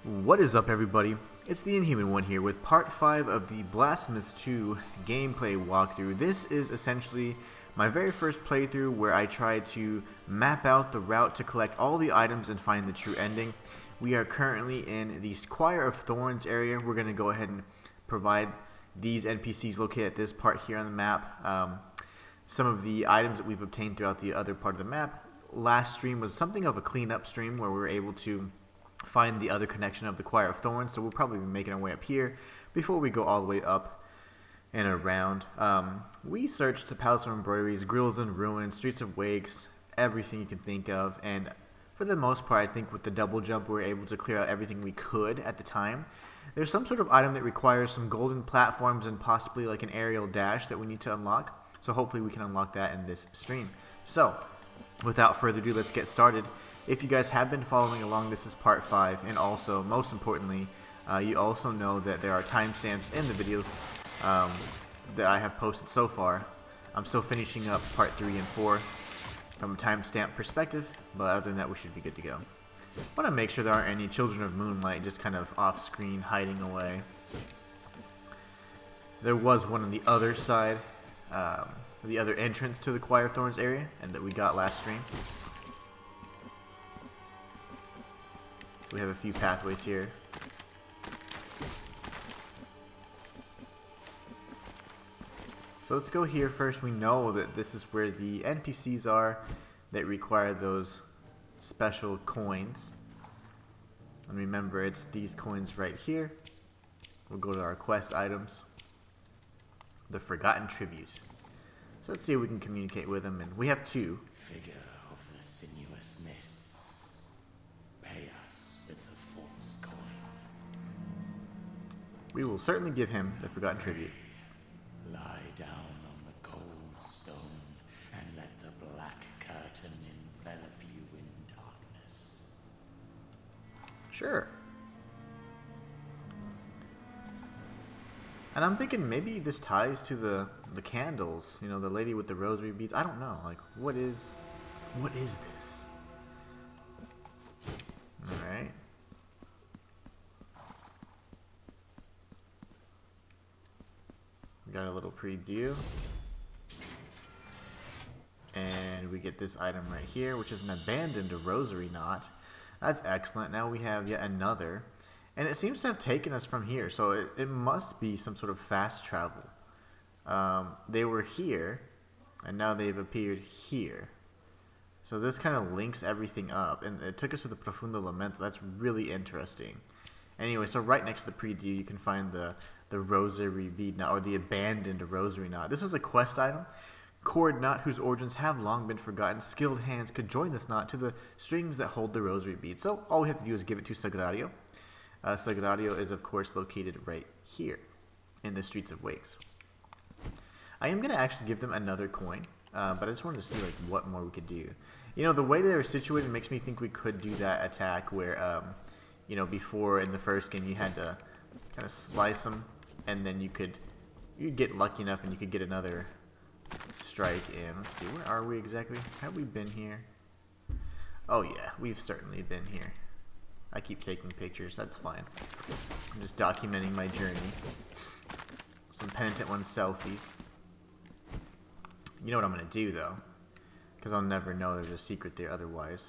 What is up, everybody? It's the Inhuman one here with part 5 of the Blasphemous 2 gameplay walkthrough. This is essentially my very first playthrough where I tried to map out the route to collect all the items and find the true ending. We are currently in the Choir of Thorns area. We're going to go ahead and provide these NPCs located at this part here on the map. Some of the items that we've obtained throughout the other part of the map. Last stream was something of a cleanup stream where we were able to find the other connection of the Choir of Thorns, so we'll probably be making our way up here before we go all the way up and around. We searched the Palace of Embroideries, Grills and Ruins, Streets of Wakes, everything you can think of, and for the most part, I think with the double jump, we were able to clear out everything we could at the time. There's some sort of item that requires some golden platforms and possibly like an aerial dash that we need to unlock, so hopefully we can unlock that in this stream. So, without further ado, let's get started. If you guys have been following along, this is part 5, and also, most importantly, you also know that there are timestamps in the videos that I have posted so far. I'm still finishing up part 3 and 4 from a timestamp perspective, but other than that, we should be good to go. I want to make sure there aren't any Children of Moonlight just kind of off-screen hiding away. There was one on the other side, the other entrance to the Choir of Thorns area, and that we got last stream. We have a few pathways here. So let's go here first. We know that this is where the NPCs are that require those special coins. And remember, it's these coins right here. We'll go to our quest items. The Forgotten Tribute. So let's see if we can communicate with them. And we have 2. Figure of the sinuous mists. Pay us with the false coin. We will certainly give him the Forgotten Tribute. Lie down on the cold stone and let the black curtain envelop you in darkness. Sure. And I'm thinking maybe this ties to the candles, you know, the lady with the rosary beads. I don't know, like, what is this? Alright. We got a little preview. And we get this item right here, which is an abandoned rosary knot. That's excellent. Now we have yet another. And it seems to have taken us from here, so it must be some sort of fast travel. They were here, and now they've appeared here. So this kind of links everything up, and it took us to the Profundo Lamento. That's really interesting. Anyway, so right next to the preview, you can find the rosary bead knot, or the abandoned rosary knot. This is a quest item. Cord knot whose origins have long been forgotten. Skilled hands could join this knot to the strings that hold the rosary bead. So all we have to do is give it to Sagrario. Sagrario is, of course, located right here in the Streets of Wakes. I am going to actually give them another coin, but I just wanted to see like what more we could do. You know, the way they're situated makes me think we could do that attack where, you know, before in the first game you had to kind of slice them, and then you'd get lucky enough and you could get another strike in. Let's see, where are we exactly? Have we been here? Oh yeah, we've certainly been here. I keep taking pictures, that's fine. I'm just documenting my journey. Some Penitent One selfies. You know what I'm going to do, though. Because I'll never know there's a secret there otherwise.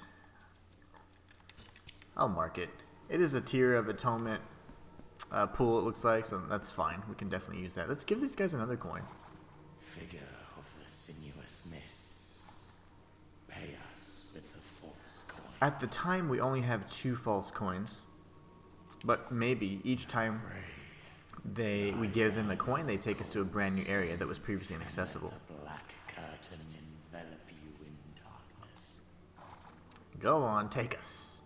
I'll mark it. It is a tier of atonement pool, it looks like, so that's fine. We can definitely use that. Let's give these guys another coin. Figure of the sinuous mists. Pay us with the false coin. At the time, we only have 2 false coins. But maybe each time we give them a coin, they take us to a brand new area that was previously inaccessible. The black curtain envelop you in darkness. Go on, take us.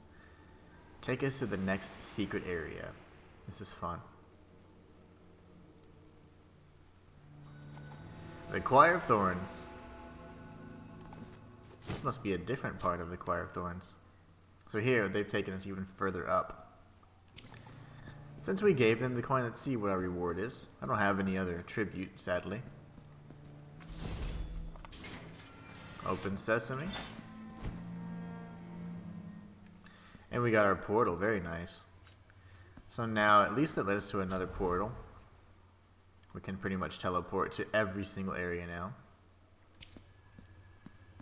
Take us to the next secret area. This is fun. The Choir of Thorns. This must be a different part of the Choir of Thorns. So here, they've taken us even further up. Since we gave them the coin, let's see what our reward is. I don't have any other tribute, sadly. Open Sesame. And we got our portal, very nice. So now at least it led us to another portal. We can pretty much teleport to every single area now.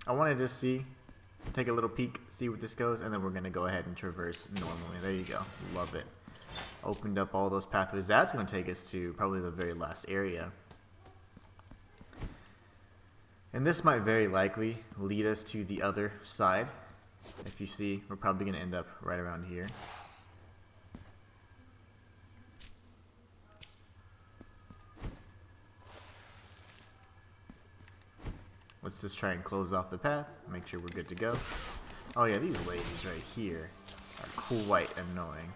I want to just take a little peek, see where this goes, and then we're going to go ahead and traverse normally. There you go. Love it. Opened up all those pathways. That's going to take us to probably the very last area. And this might very likely lead us to the other side. If you see, we're probably going to end up right around here. Let's just try and close off the path, make sure we're good to go. Oh yeah, these ladies right here are quite annoying.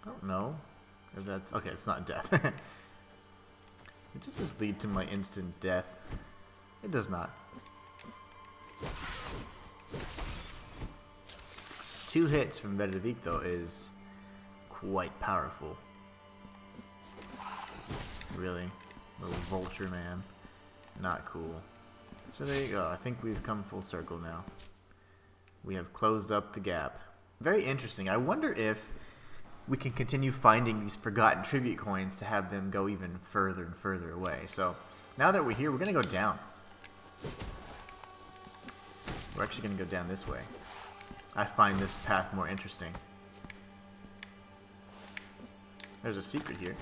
I don't know if that's... okay, it's not death. Does this lead to my instant death? It does not. 2 hits from Veredicto is quite powerful. Really? Little vulture man. Not cool. So there you go. I think we've come full circle now. We have closed up the gap. Very interesting. I wonder if we can continue finding these forgotten tribute coins to have them go even further and further away. So now that we're here, we're going to go down. We're actually going to go down this way. I find this path more interesting. There's a secret here.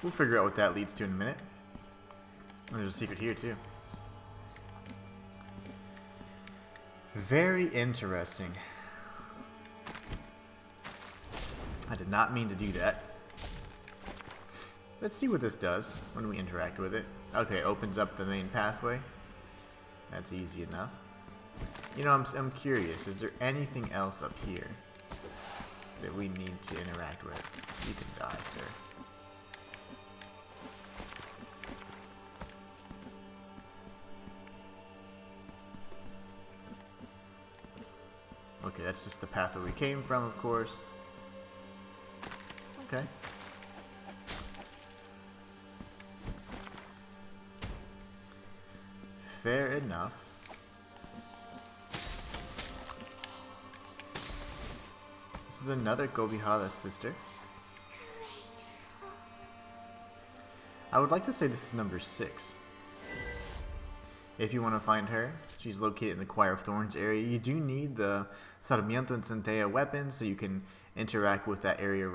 We'll figure out what that leads to in a minute. And there's a secret here too. Very interesting. I did not mean to do that. Let's see what this does when we interact with it. Okay, opens up the main pathway. That's easy enough. You know, I'm curious. Is there anything else up here that we need to interact with? You can die, sir. Okay, that's just the path that we came from, of course. Okay. Fair enough. This is another Gobihara's sister. I would like to say this is number 6. If you want to find her, she's located in the Choir of Thorns area. You do need the Sarmiento and Centella weapons so you can interact with that area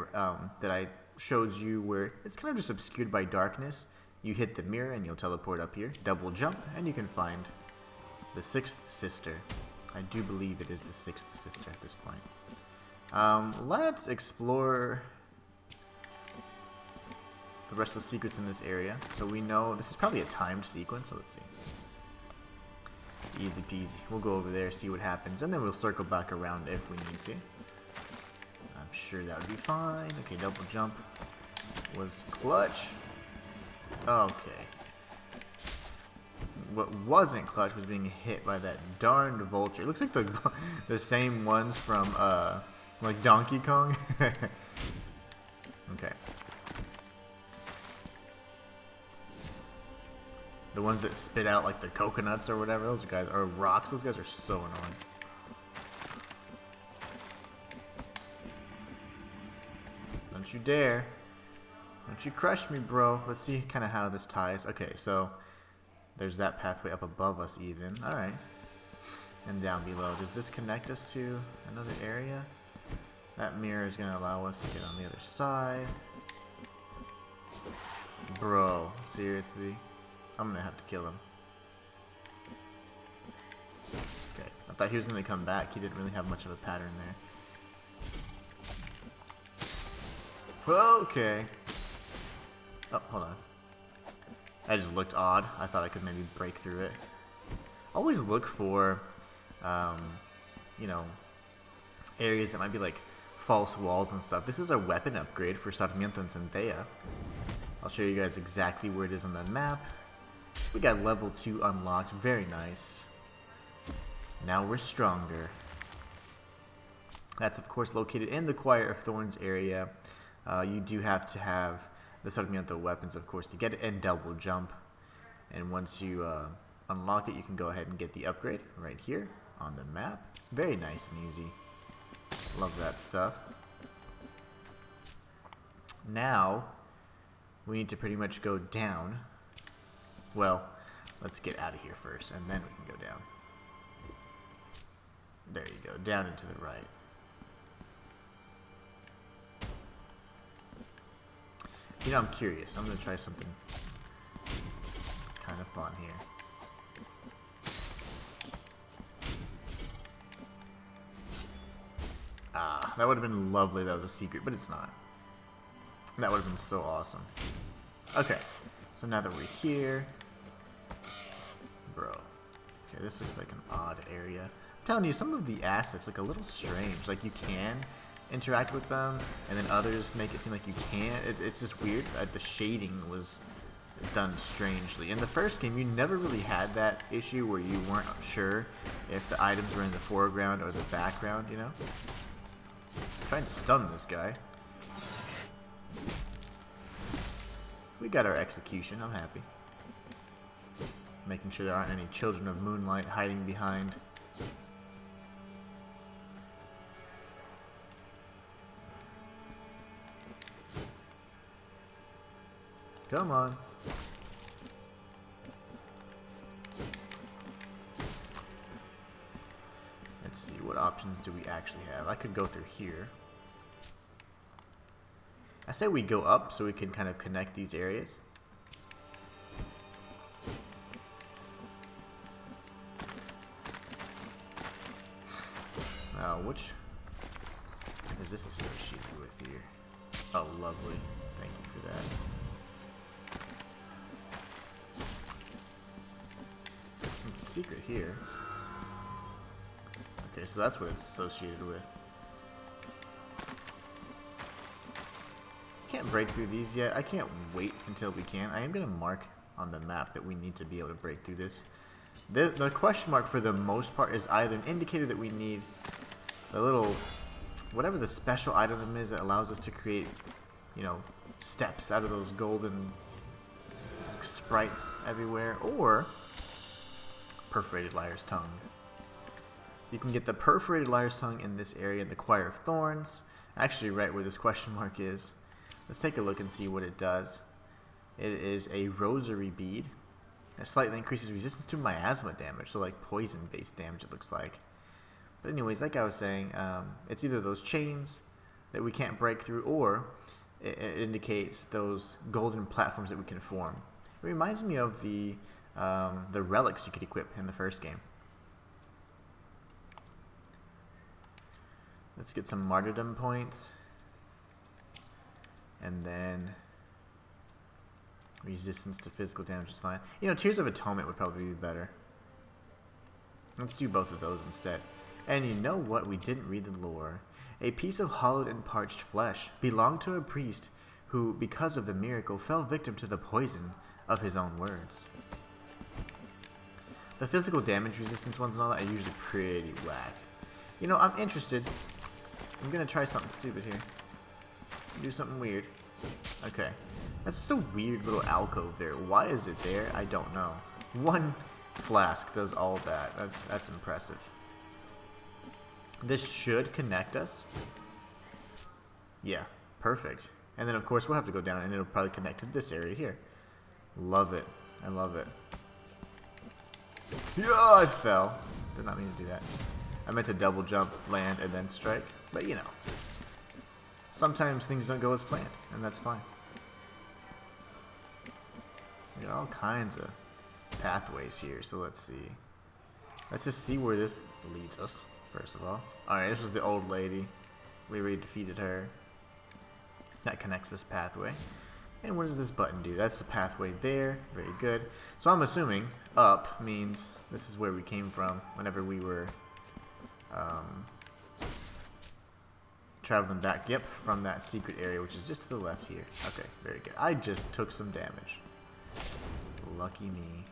that I showed you where it's kind of just obscured by darkness. You hit the mirror and you'll teleport up here, double jump, and you can find the 6th sister. I do believe it is the 6th sister at this point. Let's explore the rest of the secrets in this area. So we know this is probably a timed sequence, so let's see. Easy peasy. We'll go over there, see what happens, and then we'll circle back around if we need to. I'm sure that would be fine. Okay, double jump was clutch. Okay. What wasn't clutch was being hit by that darned vulture. It looks like the same ones from like Donkey Kong. Okay. The ones that spit out like the coconuts or whatever, those guys are rocks. Those guys are so annoying. Don't you dare. Don't you crush me, bro. Let's see kind of how this ties. Okay, so there's that pathway up above us even. Alright. And down below. Does this connect us to another area? That mirror is going to allow us to get on the other side. Bro, seriously? I'm going to have to kill him. Okay, I thought he was going to come back. He didn't really have much of a pattern there. Okay. Oh, hold on. That just looked odd. I thought I could maybe break through it. Always look for, you know, areas that might be like false walls and stuff. This is a weapon upgrade for Sarmiento and Centella. I'll show you guys exactly where it is on the map. We got level 2 unlocked. Very nice. Now we're stronger. That's of course located in the Choir of Thorns area. You do have to have the Sarmiento weapons, of course, to get it, and double jump. And once you unlock it, you can go ahead and get the upgrade right here on the map. Very nice and easy. Love that stuff. Now, we need to pretty much go down. Well, let's get out of here first, and then we can go down. There you go, down and to the right. You know, I'm curious. I'm going to try something kind of fun here. Ah, that would have been lovely. That was a secret, but it's not. That would have been so awesome. Okay, so now that we're here, bro. Okay, this looks like an odd area. I'm telling you, some of the assets look a little strange. Like you can interact with them, and then others make it seem like you can't. It's just weird. The shading was done strangely. In the first game, you never really had that issue where you weren't sure if the items were in the foreground or the background, you know? I'm trying to stun this guy. We got our execution. I'm happy. Making sure there aren't any children of moonlight hiding behind. Come on. Let's see, what options do we actually have? I could go through here. I say we go up so we can kind of connect these areas. Now, which is this associated with here? Oh, lovely. Thank you for that. It's a secret here. Okay, so that's what it's associated with. Can't break through these yet. I can't wait until we can. I am going to mark on the map that we need to be able to break through this. The question mark for the most part is either an indicator that we need the little, whatever the special item is that allows us to create, you know, steps out of those golden sprites everywhere, or perforated liar's tongue. You can get the perforated liar's tongue in this area in the Choir of Thorns, actually right where this question mark is. Let's take a look and see what it does. It is a rosary bead. It slightly increases resistance to miasma damage, so like poison-based damage it looks like. But anyways, like I was saying, it's either those chains that we can't break through, or it indicates those golden platforms that we can form. It reminds me of the relics you could equip in the first game. Let's get some martyrdom points. And then resistance to physical damage is fine. You know, Tears of Atonement would probably be better. Let's do both of those instead. And you know what? We didn't read the lore. A piece of hollowed and parched flesh belonged to a priest who, because of the miracle, fell victim to the poison of his own words. The physical damage resistance ones and all that are usually pretty whack. You know, I'm interested. I'm gonna try something stupid here. Do something weird. Okay. That's just a weird little alcove there. Why is it there? I don't know. One flask does all that. That's impressive. This should connect us. Yeah, perfect. And then of course we'll have to go down and it'll probably connect to this area here. Love it. I love it. Yeah, I fell. Did not mean to do that. I meant to double jump, land, and then strike. But you know. Sometimes things don't go as planned, and that's fine. We got all kinds of pathways here, so let's see. Let's just see where this leads us, first of all. Alright, this was the old lady. We already defeated her. That connects this pathway. And what does this button do? That's the pathway there. Very good. So I'm assuming up means this is where we came from whenever we were traveling back, yep, from that secret area, which is just to the left here. Okay, very good. I just took some damage. Lucky me.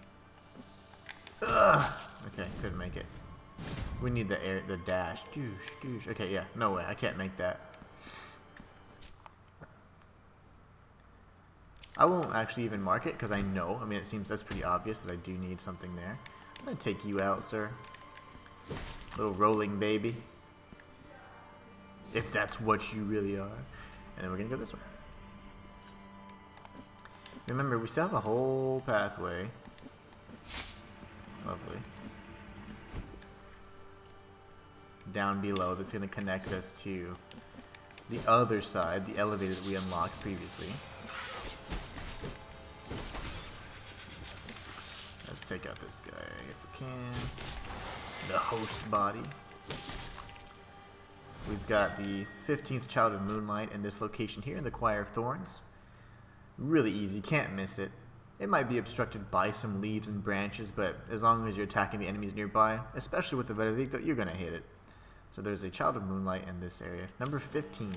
Ugh! Okay, couldn't make it. We need the dash. Doosh, doosh. Okay, yeah, no way. I can't make that. I won't actually even mark it because I know. I mean, it seems that's pretty obvious that I do need something there. I'm going to take you out, sir. Little rolling baby. If that's what you really are. And then we're going to go this way. Remember, we still have a whole pathway. Lovely. Down below that's going to connect us to the other side, the elevator that we unlocked previously. Let's take out this guy if we can. The host body. We've got the 15th Child of Moonlight in this location here in the Choir of Thorns. Really easy, can't miss it. It might be obstructed by some leaves and branches, but as long as you're attacking the enemies nearby, especially with the Veredicto, you're going to hit it. So there's a Child of Moonlight in this area. Number 15.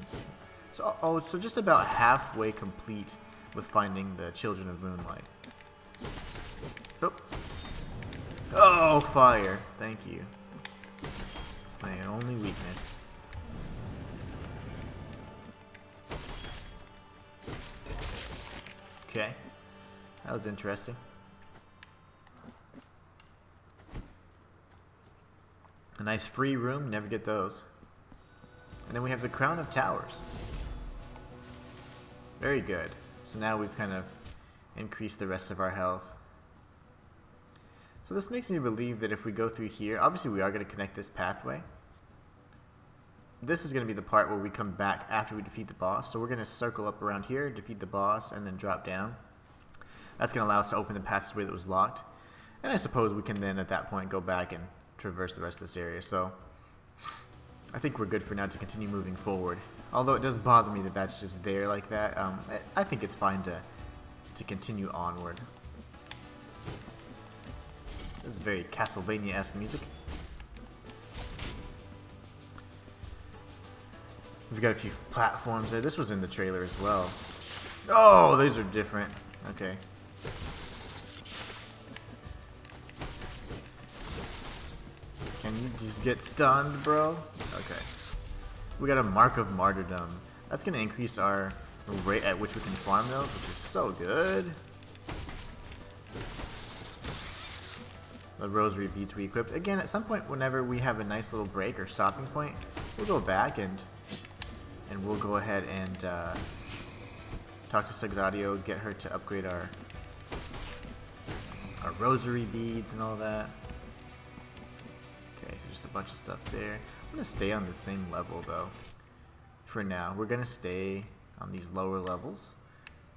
So so just about halfway complete with finding the Children of Moonlight. Oh, oh, fire. Thank you. My only weakness. Okay. That was interesting. A nice free room, never get those. And then we have the Crown of Towers. Very good. So now we've kind of increased the rest of our health. So this makes me believe that if we go through here, obviously we are going to connect this pathway. This is going to be the part where we come back after we defeat the boss. So we're going to circle up around here, defeat the boss, and then drop down. That's going to allow us to open the passageway that was locked. And I suppose we can then at that point go back and traverse the rest of this area. So I think we're good for now to continue moving forward. Although it does bother me that that's just there like that. I think it's fine to continue onward. This is very Castlevania-esque music. We've got a few platforms there. This was in the trailer as well. Oh, these are different. Okay. Can you just get stunned, bro? Okay. We got a Mark of Martyrdom. That's going to increase our rate at which we can farm those, which is so good. The rosary beads we equipped. Again, at some point, whenever we have a nice little break or stopping point, we'll go back and we'll go ahead and talk to Sagradio, get her to upgrade our rosary beads and all that. Okay, so just a bunch of stuff there. I'm going to stay on the same level, though. For now, we're going to stay on these lower levels,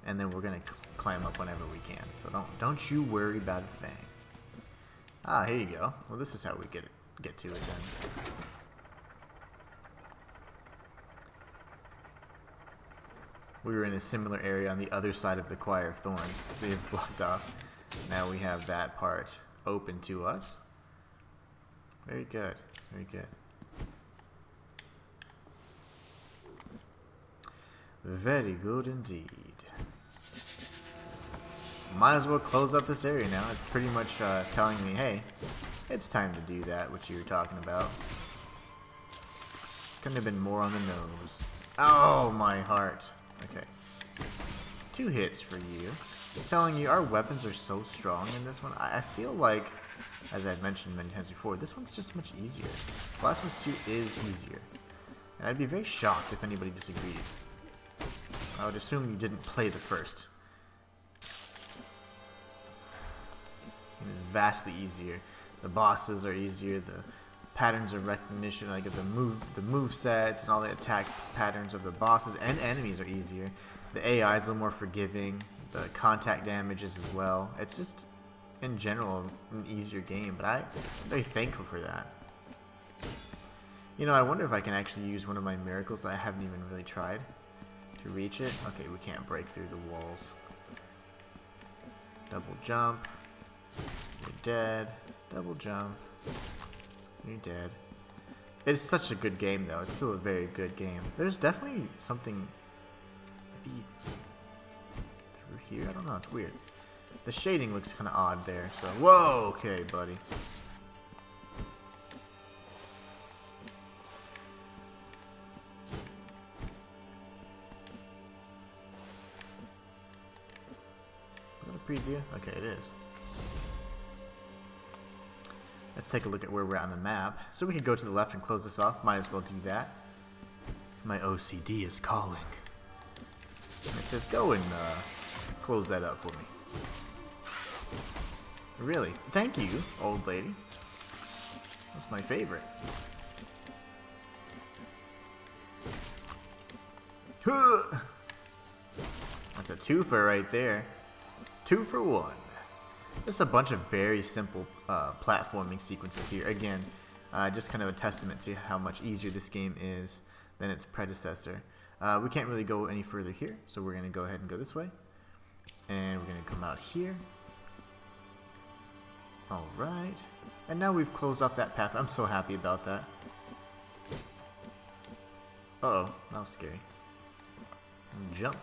and then we're going to climb up whenever we can. So don't you worry about a thing. Ah, here you go. Well, this is how we get to it then. We were in a similar area on the other side of the Choir of Thorns, so it's blocked off. Now we have that part open to us. Very good, very good. Very good indeed. Might as well close up this area now. It's pretty much telling me, hey, it's time to do that, which you were talking about. Couldn't have been more on the nose. Oh, my heart. Okay. 2 hits for you. I'm telling you, our weapons are so strong in this one. I feel like, as I've mentioned many times before, this one's just much easier. Blasphemous 2 is easier. And I'd be very shocked if anybody disagreed. I would assume you didn't play the first. It is vastly easier. The bosses are easier. The patterns of recognition, like the move sets and all the attack patterns of the bosses and enemies are easier. The AI is a little more forgiving. The contact damages as well. It's just, in general, an easier game, but I'm very thankful for that. You know, I wonder if I can actually use one of my miracles that I haven't even really tried to reach it. Okay, we can't break through the walls. Double jump. You're dead. Double jump. You're dead. It's such a good game, though. It's still a very good game. There's definitely something maybe through here. I don't know. It's weird. The shading looks kind of odd there. So, whoa. Okay, buddy. preview? Okay, it is. Let's take a look at where we're at on the map. So we can go to the left and close this off. Might as well do that. My OCD is calling. And it says go and close that up for me. Really? Thank you, old lady. That's my favorite. That's a twofer right there. 2 for 1. Just a bunch of very simple platforming sequences here. Again, just kind of a testament to how much easier this game is than its predecessor. We can't really go any further here, so we're going to go ahead and go this way. And we're going to come out here. Alright. And now we've closed off that path. I'm so happy about that. Uh-oh, that was scary. Jump.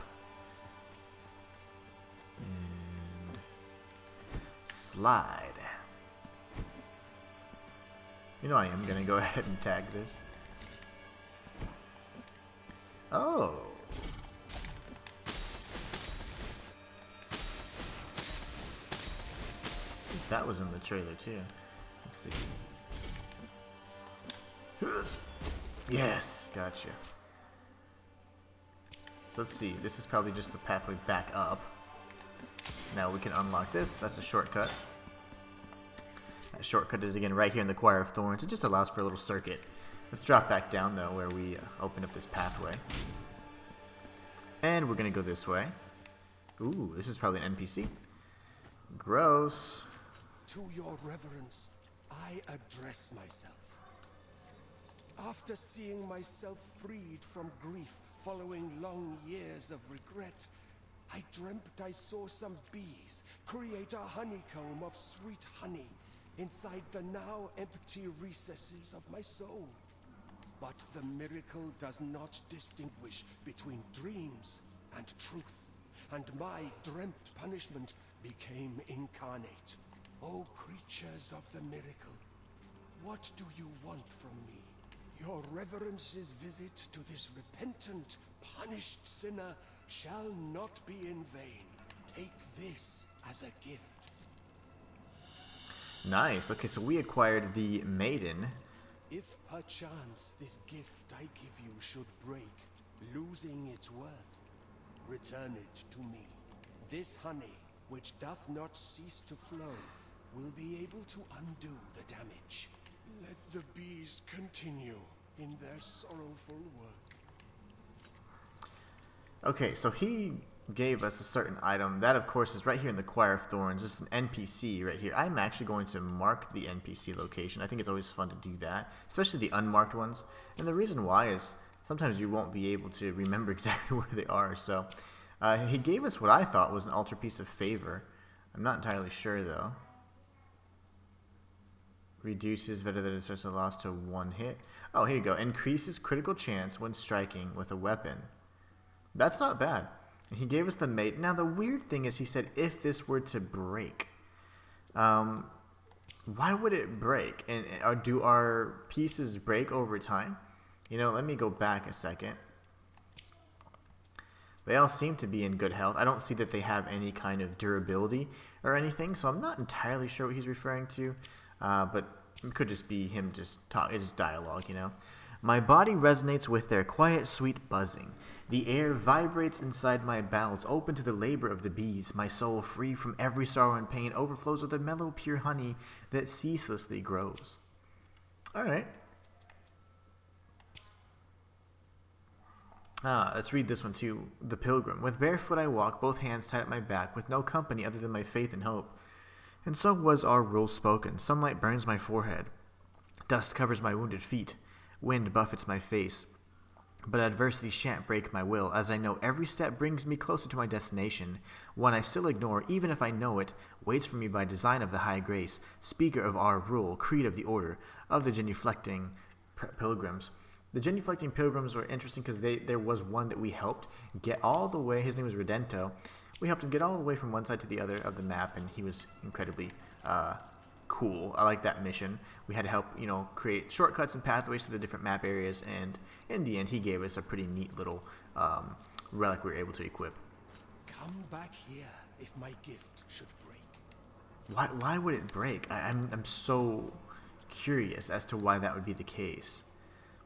And slide. You know I am going to go ahead and tag this. Oh. That was in the trailer too. Let's see. Yes, gotcha. So let's see. This is probably just the pathway back up. Now we can unlock this. That's a shortcut. That shortcut is again right here in the Choir of Thorns. It just allows for a little circuit. Let's drop back down though, where we open up this pathway. And we're gonna go this way. Ooh, this is probably an NPC. Gross. To your reverence, I address myself. After seeing myself freed from grief following long years of regret, I dreamt I saw some bees create a honeycomb of sweet honey inside the now empty recesses of my soul. But the miracle does not distinguish between dreams and truth, and my dreamt punishment became incarnate. O creatures of the miracle, what do you want from me? Your reverence's visit to this repentant, punished sinner shall not be in vain. Take this as a gift. Nice. Okay, so we acquired the maiden. If perchance this gift I give you should break, losing its worth, return it to me. This honey, which doth not cease to flow, will be able to undo the damage. Let the bees continue in their sorrowful work. Okay, so he gave us a certain item. That, of course, is right here in the Choir of Thorns. It's an NPC right here. I'm actually going to mark the NPC location. I think it's always fun to do that, especially the unmarked ones. And the reason why is sometimes you won't be able to remember exactly where they are. So he gave us what I thought was an altar piece of favor. I'm not entirely sure, though. Reduces better than a loss to 1 hit. Oh, here you go. Increases critical chance when striking with a weapon. That's not bad. And he gave us the mate. Now, the weird thing is he said if this were to break. Why would it break? And do our pieces break over time? You know, let me go back a second. They all seem to be in good health. I don't see that they have any kind of durability or anything, so I'm not entirely sure what he's referring to. But it could just be him just talk. It's just dialogue, you know. My body resonates with their quiet, sweet buzzing. The air vibrates inside my bowels, open to the labor of the bees. My soul, free from every sorrow and pain, overflows with the mellow, pure honey that ceaselessly grows. All right. Let's read this one too. The Pilgrim. With barefoot I walk, both hands tied at my back, with no company other than my faith and hope. And so was our rule spoken. Sunlight burns my forehead. Dust covers my wounded feet. Wind buffets my face. But adversity shan't break my will, as I know every step brings me closer to my destination. One I still ignore, even if I know it, waits for me by design of the high grace, speaker of our rule, creed of the order, of the genuflecting pilgrims. The genuflecting pilgrims were interesting because there was one that we helped get all the way. His name was Redento. We helped him get all the way from one side to the other of the map, and he was incredibly cool. I like that mission. We had to help, you know, create shortcuts and pathways to the different map areas, and in the end, he gave us a pretty neat little relic we were able to equip. Come back here if my gift should break. Why would it break? I'm so curious as to why that would be the case.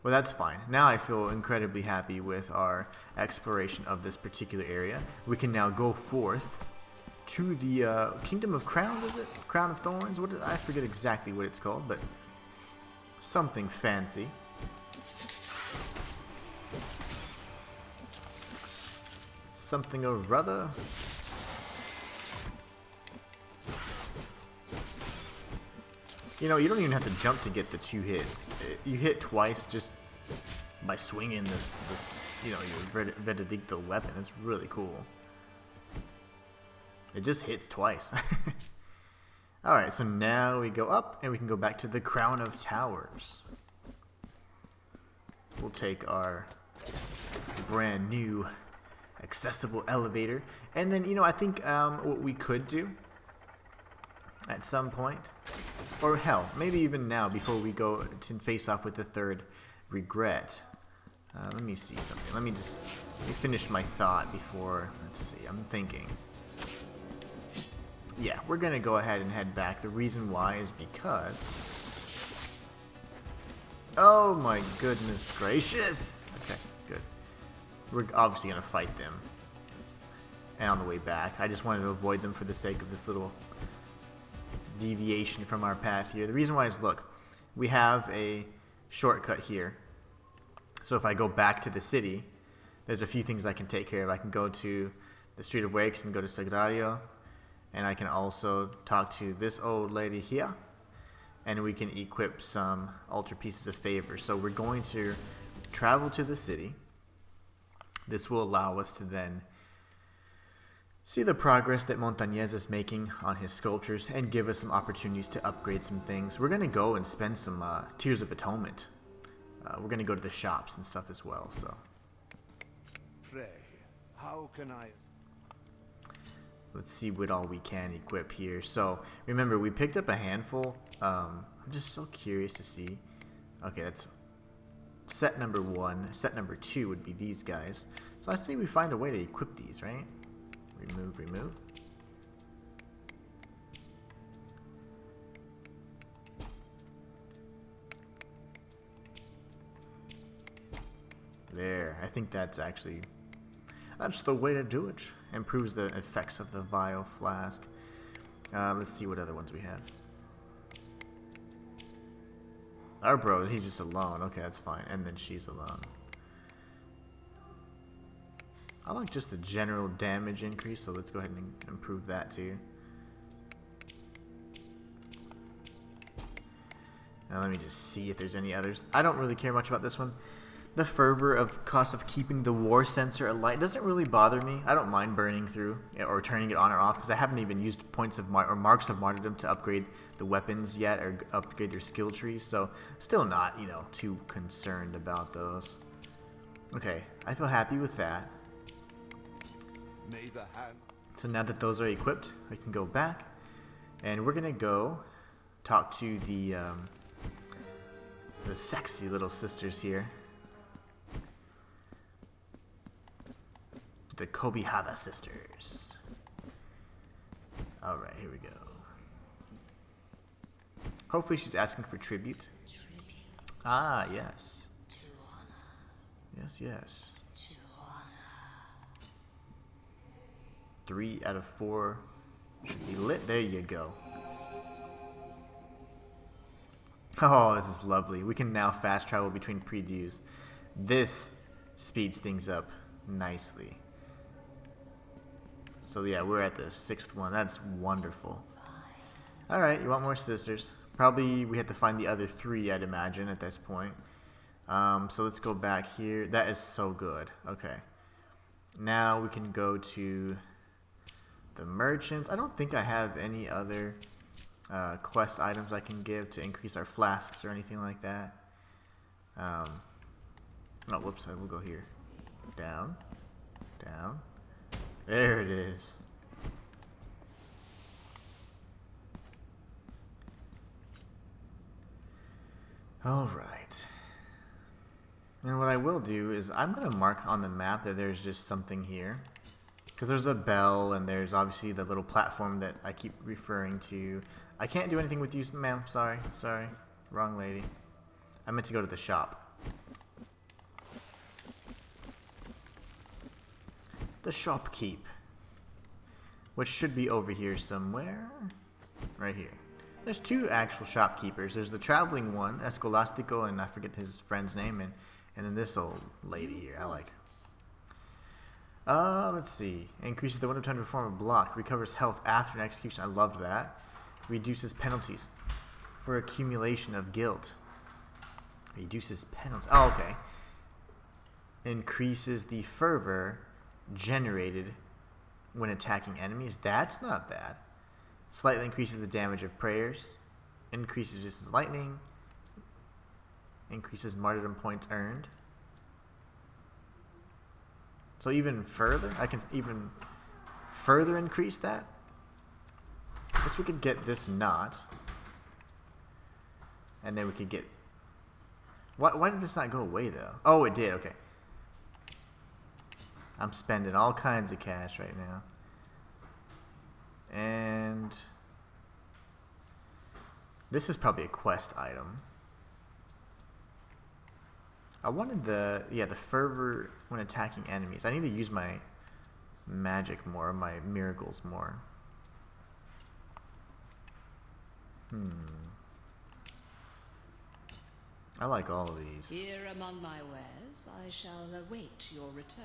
Well, that's fine. Now I feel incredibly happy with our exploration of this particular area. We can now go forth to the Kingdom of Crowns, is it? Crown of Thorns? I forget exactly what it's called, but something fancy. Something or other. You know, you don't even have to jump to get the 2 hits. You hit twice just by swinging this you know, your veredictal weapon. It's really cool. It just hits twice. Alright, so now we go up and we can go back to the Crown of Towers. We'll take our brand new accessible elevator. And then, you know, I think what we could do at some point, or hell, maybe even now before we go to face off with the third regret. Let me see something. Let me finish my thought before, let's see, I'm thinking. Yeah, we're going to go ahead and head back. The reason why is because... Oh my goodness gracious! Okay, good. We're obviously going to fight them. And on the way back, I just wanted to avoid them for the sake of this little deviation from our path here. The reason why is, look, we have a shortcut here. So if I go back to the city, there's a few things I can take care of. I can go to the Street of Wakes and go to Sagrario. And I can also talk to this old lady here. And we can equip some altar pieces of favor. So we're going to travel to the city. This will allow us to then see the progress that Montañez is making on his sculptures and give us some opportunities to upgrade some things. We're going to go and spend some Tears of Atonement. We're going to go to the shops and stuff as well. So Pray, how can I... let's see what all we can equip here. So remember, we picked up a handful. I'm just so curious to see. Okay, that's set number 1. Set number 2 would be these guys. So I say we find a way to equip these, right? Remove, remove. There, I think that's the way to do it. Improves the effects of the vial flask. Let's see what other ones we have. Our bro, he's just alone. Okay, that's fine. And then she's alone. I like just the general damage increase, so let's go ahead and improve that too. Now let me just see if there's any others. I don't really care much about this one. The fervor of cost of keeping the war sensor alight doesn't really bother me. I don't mind burning through or turning it on or off because I haven't even used points of or marks of martyrdom to upgrade the weapons yet or upgrade their skill trees. So still not, you know, too concerned about those. Okay, I feel happy with that. May the hand... So now that those are equipped, we can go back, and we're gonna go talk to the sexy little sisters here, the Kobihara sisters. All right, here we go. Hopefully, she's asking for tribute. Ah, yes. Yes, yes. 3 out of 4 should be lit. There you go. Oh, this is lovely. We can now fast travel between previews. This speeds things up nicely. So yeah, we're at the 6th one. That's wonderful. Alright, you want more sisters? Probably we have to find the other 3, I'd imagine, at this point. So let's go back here. That is so good. Okay. Now we can go to the merchants. I don't think I have any other quest items I can give to increase our flasks or anything like that. Oh, whoops, I will go here. Down. Down. There it is. Alright. And what I will do is I'm going to mark on the map that there's just something here. Because there's a bell, and there's obviously the little platform that I keep referring to. I can't do anything with you, ma'am. Sorry. Wrong lady. I meant to go to the shop. The shopkeep. Which should be over here somewhere. Right here. There's two actual shopkeepers. There's the traveling one, Escolastico, and I forget his friend's name, and then this old lady here. I like her. Let's see. Increases the window time to perform a block. Recovers health after an execution. I loved that. Reduces penalties for accumulation of guilt. Reduces penalties. Oh, okay. Increases the fervor generated when attacking enemies. That's not bad. Slightly increases the damage of prayers. Increases resistance lightning. Increases martyrdom points earned. So even further, I can even further increase that. Guess we could get this knot, and then we could get. Why did this not go away though? Oh, it did. Okay. I'm spending all kinds of cash right now, and this is probably a quest item. I wanted the fervor when attacking enemies. I need to use my magic more, my miracles more. I like all of these. Here among my wares, I shall await your return.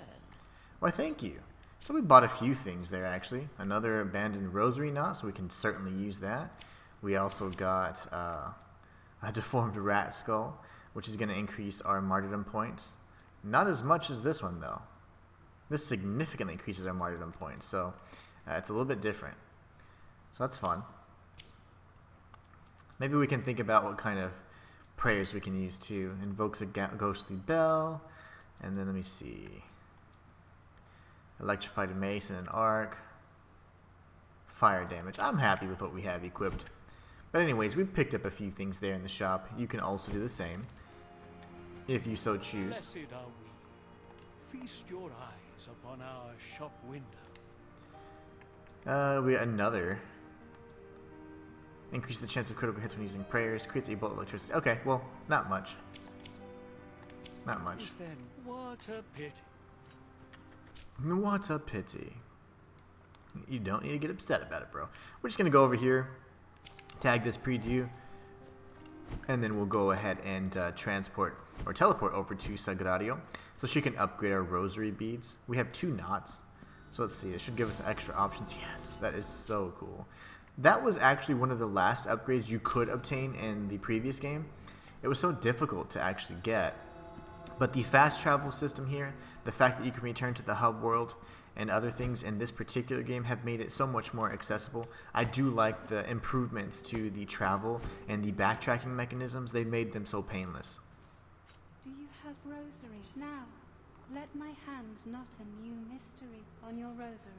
Why, thank you. So we bought a few things there, actually. Another abandoned rosary knot, so we can certainly use that. We also got a deformed rat skull, which is going to increase our martyrdom points. Not as much as this one, though. This significantly increases our martyrdom points, so it's a little bit different. So that's fun. Maybe we can think about what kind of prayers we can use too. Invokes a ghostly bell, and then let me see. Electrified mace and an arc. Fire damage. I'm happy with what we have equipped. But anyways, we picked up a few things there in the shop. You can also do the same, if you so choose. Blessed are we. Feast your eyes upon our shop window. We got another. Increase the chance of critical hits when using prayers. Creates a bolt of electricity. Okay, well, not much. Not much. Yes, then, what a pity. What a pity. You don't need to get upset about it, bro. We're just going to go over here, tag this preview, and then we'll go ahead and transport or teleport over to Sagrario so she can upgrade our rosary beads. We have 2 knots. So let's see. This should give us extra options. Yes, that is so cool. That was actually one of the last upgrades you could obtain in the previous game. It was so difficult to actually get. But the fast travel system here, the fact that you can return to the hub world, and other things in this particular game have made it so much more accessible. I do like the improvements to the travel and the backtracking mechanisms. They made them so painless. Do you have rosary? Now, let my hands knot a new mystery on your rosary.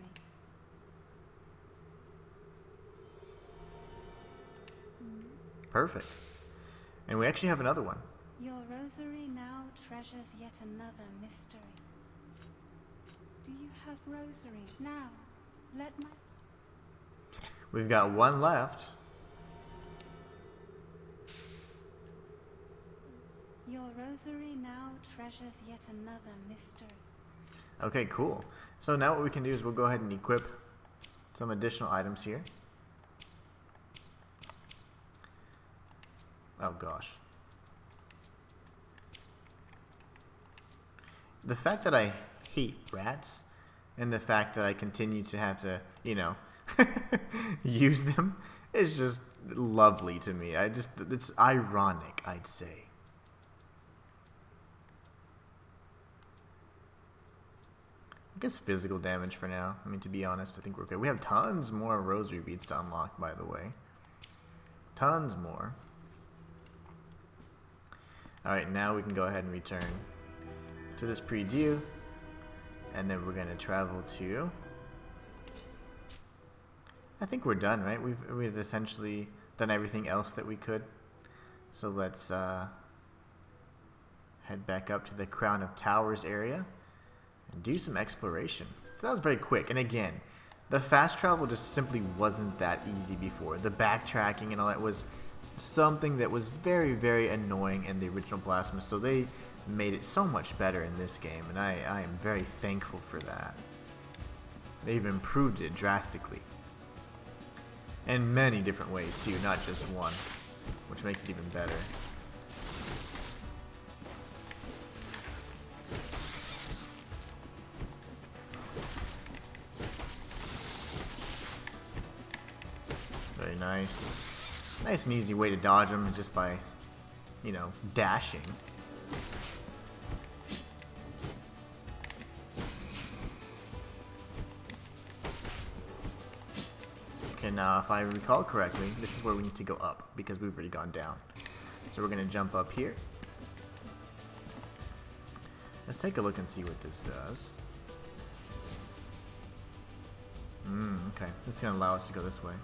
Perfect. And we actually have another one. Your rosary now treasures yet another mystery. Do you have rosary? Now, let my... We've got one left. Your rosary now treasures yet another mystery. Okay, cool. So now what we can do is we'll go ahead and equip some additional items here. Oh gosh. The fact that I hate rats and the fact that I continue to have to, you know, use them is just lovely to me. It's ironic, I'd say. I guess physical damage for now. I mean, to be honest, I think we're good. We have tons more rosary beads to unlock, by the way. Tons more. Alright, now we can go ahead and return to this preview. And then we're going to travel to... I think we're done, right? We've essentially done everything else that we could. So let's head back up to the Crown of Towers area and do some exploration. that was very quick. And again, the fast travel just simply wasn't that easy before. The backtracking and all that was something that was very, very annoying in the original Blasphemous, so they made it so much better in this game, and I am very thankful for that. They've improved it drastically. In many different ways too, not just one, which makes it even better. Very nice. Nice and easy way to dodge them is just by, you know, dashing. Okay, now if I recall correctly, this is where we need to go up because we've already gone down. So we're going to jump up here. Let's take a look and see what this does. Okay. This is going to allow us to go this way.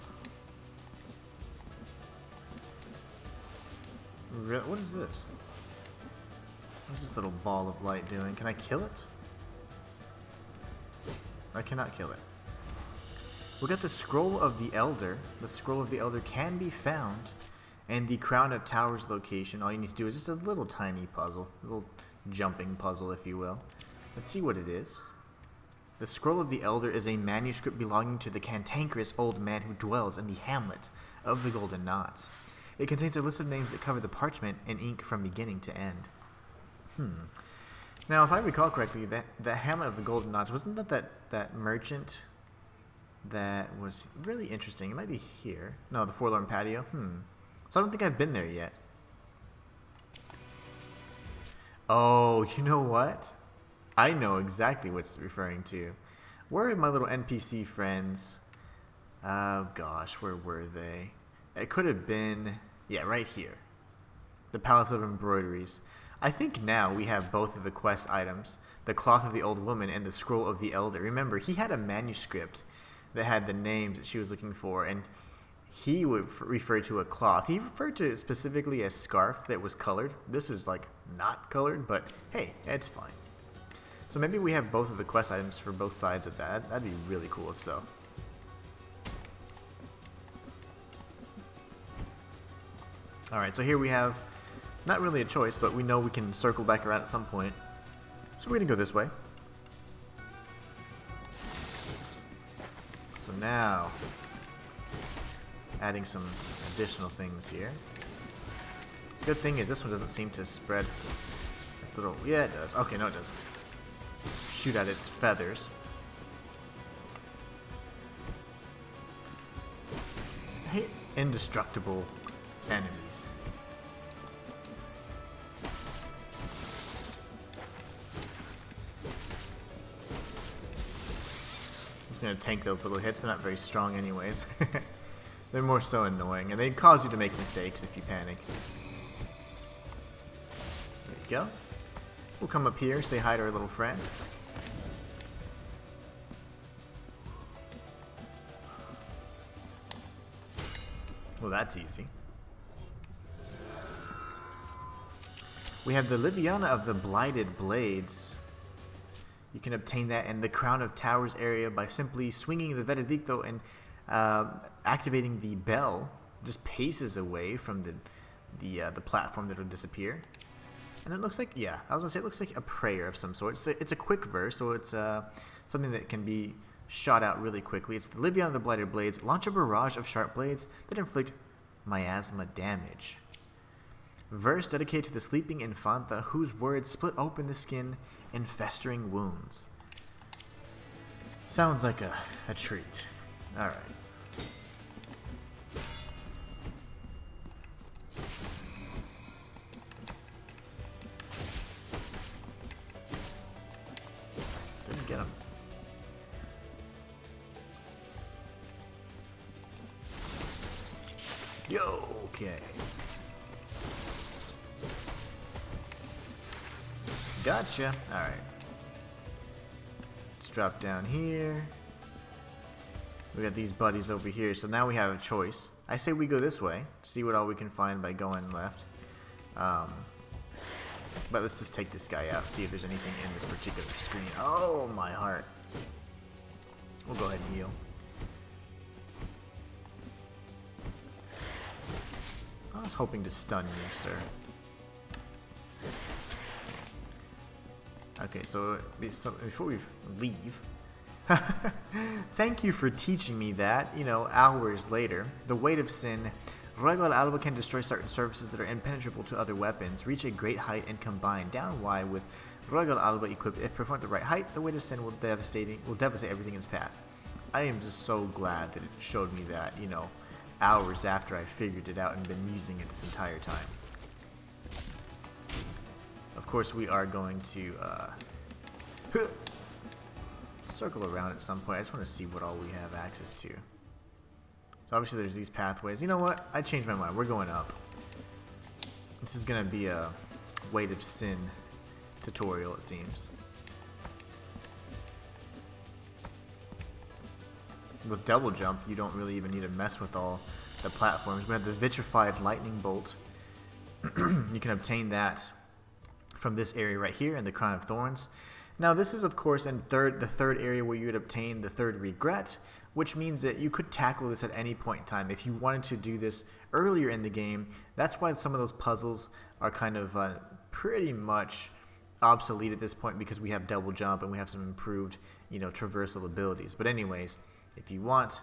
What is this? What's this little ball of light doing? Can I kill it? I cannot kill it. We got the Scroll of the Elder. The Scroll of the Elder can be found in the Crown of Towers location. All you need to do is just a little tiny puzzle. A little jumping puzzle, if you will. Let's see what it is. The Scroll of the Elder is a manuscript belonging to the cantankerous old man who dwells in the hamlet of the Golden Knots. It contains a list of names that cover the parchment and ink from beginning to end. Now, if I recall correctly, the hamlet of the Golden Knots, wasn't that merchant that was really interesting? It might be here. No, the Forlorn Patio. So I don't think I've been there yet. Oh, you know what? I know exactly what it's referring to. Where are my little NPC friends? Oh gosh, where were they? It could have been, yeah, right here. The Palace of Embroideries. I think now we have both of the quest items, the Cloth of the Old Woman and the Scroll of the Elder. Remember, he had a manuscript that had the names that she was looking for, and he would refer to a cloth. He referred to it specifically as scarf that was colored. This is like not colored, but hey, it's fine. So maybe we have both of the quest items for both sides of that. That'd be really cool if so. Alright, so here we have not really a choice, but we know we can circle back around at some point. So we're going to go this way. So now, adding some additional things here. Good thing is this one doesn't seem to spread its little... Yeah, it does. Okay, no, it doesn't. Shoot at its feathers. I hate indestructible enemies. I'm just gonna tank those little hits. They're not very strong anyways. They're more so annoying, and they cause you to make mistakes if you panic. There you go. We'll come up here, say hi to our little friend. Well, that's easy. We have the Liviana of the Blighted Blades. You can obtain that in the Crown of Towers area by simply swinging the Veredicto and activating the bell. Just paces away from the platform that will disappear. And it looks like, yeah, I was gonna say it looks like a prayer of some sort. It's a quick verse, so it's something that can be shot out really quickly. It's the Liviana of the Blighted Blades. Launch a barrage of sharp blades that inflict miasma damage. Verse dedicated to the sleeping Infanta, whose words split open the skin in festering wounds. Sounds like a treat. Alright. Didn't get him. Yo, okay. Gotcha. Alright. Let's drop down here. We got these buddies over here, so now we have a choice. I say we go this way, see what all we can find by going left. But let's just take this guy out, see if there's anything in this particular screen. Oh, my heart. We'll go ahead and heal. I was hoping to stun you, sir. Okay, so before we leave, thank you for teaching me that, you know, hours later. The weight of sin. Royal Alba can destroy certain surfaces that are impenetrable to other weapons, reach a great height, and combine down Y with Royal Alba equipped. If performed at the right height, the weight of sin will devastate everything in its path. I am just so glad that it showed me that, you know, hours after I figured it out and been using it this entire time. Of course, we are going to circle around at some point. I just want to see what all we have access to. So obviously there's these pathways. You know what? I changed my mind. We're going up. This is going to be a weight of sin tutorial, it seems. With double jump, you don't really even need to mess with all the platforms. We have the vitrified lightning bolt. You can obtain that from this area right here in the Crown of Thorns. Now this is of course in the third area where you would obtain the third regret, which means that you could tackle this at any point in time. If you wanted to do this earlier in the game, that's why some of those puzzles are kind of pretty much obsolete at this point, because we have double jump and we have some improved, you know, traversal abilities. But anyways, if you want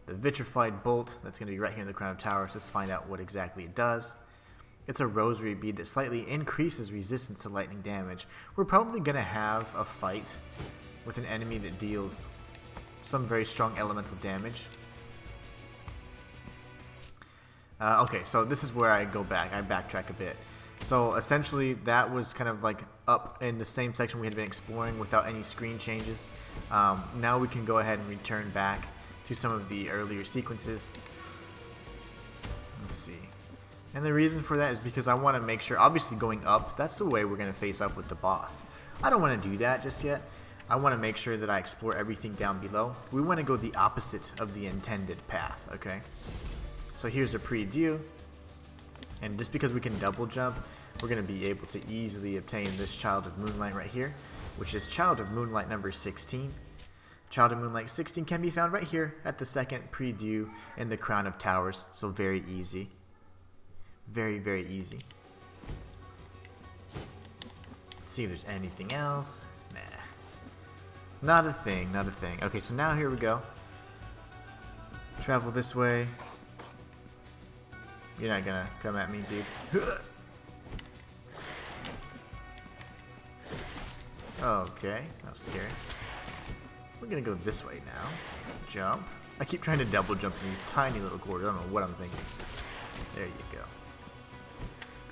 the vitrified bolt, that's going to be right here in the Crown of Towers. Let's find out what exactly it does. It's a rosary bead that slightly increases resistance to lightning damage. We're probably going to have a fight with an enemy that deals some very strong elemental damage. Okay, so this is where I go back. I backtrack a bit. So essentially that was kind of like up in the same section we had been exploring without any screen changes. Now we can go ahead and return back to some of the earlier sequences. Let's see. And the reason for that is because I want to make sure, obviously going up, that's the way we're going to face up with the boss. I don't want to do that just yet. I want to make sure that I explore everything down below. We want to go the opposite of the intended path, okay? So here's a preview. And just because we can double jump, we're going to be able to easily obtain this Child of Moonlight right here, which is Child of Moonlight number 16. Child of Moonlight 16 can be found right here at the second preview in the Crown of Towers, so very easy. Very, very easy. Let's see if there's anything else. Nah. Not a thing, not a thing. Okay, so now here we go. Travel this way. You're not gonna come at me, dude. Okay, that was scary. We're gonna go this way now. Jump. I keep trying to double jump in these tiny little corridors. I don't know what I'm thinking. There you go.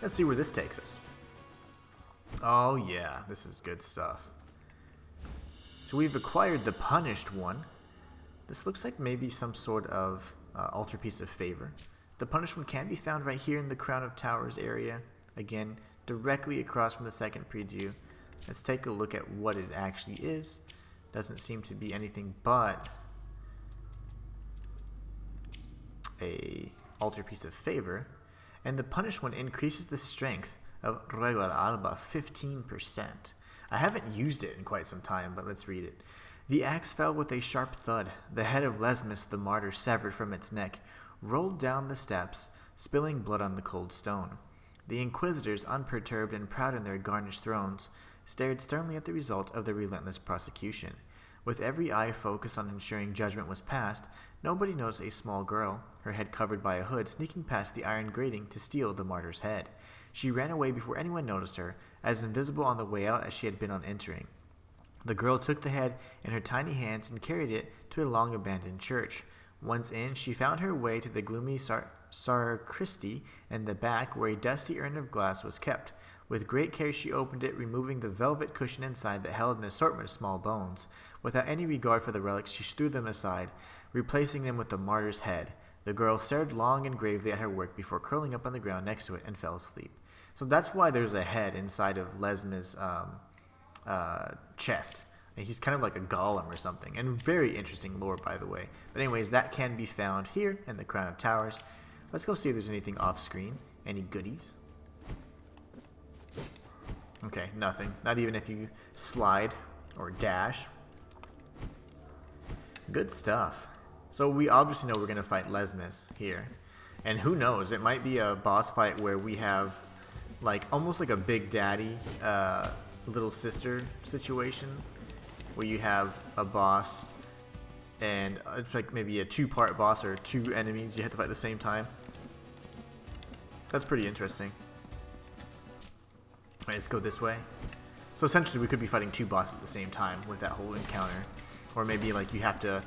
Let's see where this takes us. Oh yeah, this is good stuff. So we've acquired the Punished one. This looks like maybe some sort of altarpiece of favor. The Punished one can be found right here in the Crown of Towers area. Again, directly across from the second preview. Let's take a look at what it actually is. Doesn't seem to be anything but a altarpiece of favor. And the Punished one increases the strength of Royal Alba 15%. I haven't used it in quite some time, but let's read it. The axe fell with a sharp thud. The head of Blasphemous the martyr, severed from its neck, rolled down the steps, spilling blood on the cold stone. The inquisitors, unperturbed and proud in their garnished thrones, stared sternly at the result of the relentless prosecution. With every eye focused on ensuring judgment was passed, nobody noticed a small girl, her head covered by a hood, sneaking past the iron grating to steal the martyr's head. She ran away before anyone noticed her, as invisible on the way out as she had been on entering. The girl took the head in her tiny hands and carried it to a long-abandoned church. Once in, she found her way to the gloomy sacristy in the back, where a dusty urn of glass was kept. With great care she opened it, removing the velvet cushion inside that held an assortment of small bones. Without any regard for the relics, she threw them aside, replacing them with the martyr's head. The girl stared long and gravely at her work before curling up on the ground next to it and fell asleep. So that's why there's a head inside of Lesma's chest. He's kind of like a golem or something. And very interesting lore, by the way. But anyways, that can be found here in the Crown of Towers. Let's go see if there's anything off screen. Any goodies? Okay, nothing. Not even if you slide or dash. Good stuff. So we obviously know we're going to fight Blasphemous here. And who knows, it might be a boss fight where we have like almost like a Big Daddy, little sister situation, where you have a boss and it's like maybe a two-part boss or two enemies you have to fight at the same time. That's pretty interesting. Alright, let's go this way. So essentially we could be fighting two bosses at the same time with that whole encounter. Or maybe like you have to...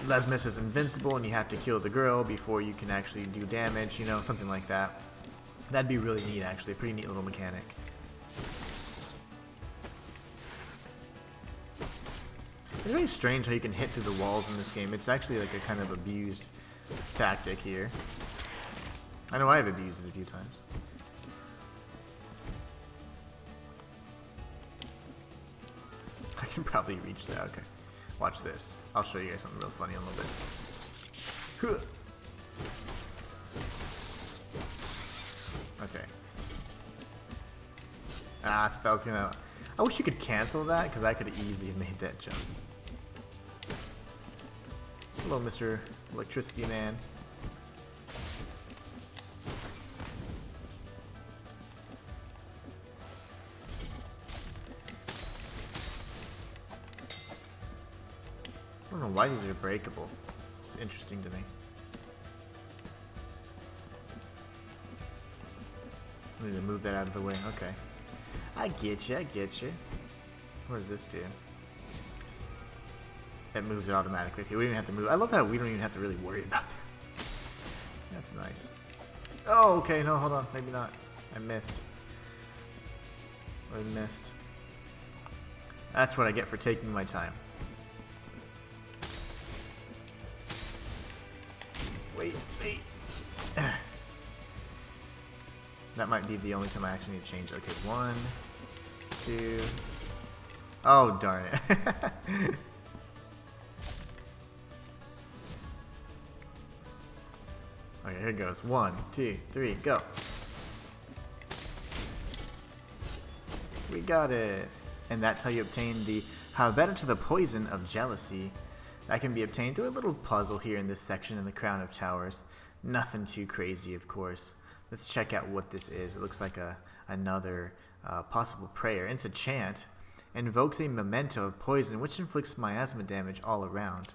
Blasphemous is invincible and you have to kill the girl before you can actually do damage, you know, something like that. That'd be really neat, actually. A pretty neat little mechanic. It's really strange how you can hit through the walls in this game. It's actually like a kind of abused tactic here. I know I've abused it a few times. I can probably reach that. Okay. Watch this. I'll show you guys something real funny in a little bit. Okay. I thought that was gonna... I wish you could cancel that, because I could have easily have made that jump. Hello, Mr. Electricity Man. I don't know why these are breakable. It's interesting to me. I need to move that out of the way. Okay. I get you, I get you. What does this do? It moves it automatically. Okay, we don't even have to move. I love how we don't even have to really worry about that. That's nice. Oh, okay, no, hold on. Maybe not. I missed. I missed. That's what I get for taking my time. Wait. That might be the only time I actually need to change. Okay, 1, 2. Oh, darn it. Okay, here it goes. 1, 2, 3, go. We got it. And that's how you obtain the how better to the poison of jealousy. That can be obtained through a little puzzle here in this section in the Crown of Towers. Nothing too crazy, of course. Let's check out what this is. It looks like another possible prayer. It's a chant. Invokes a memento of poison, which inflicts miasma damage all around.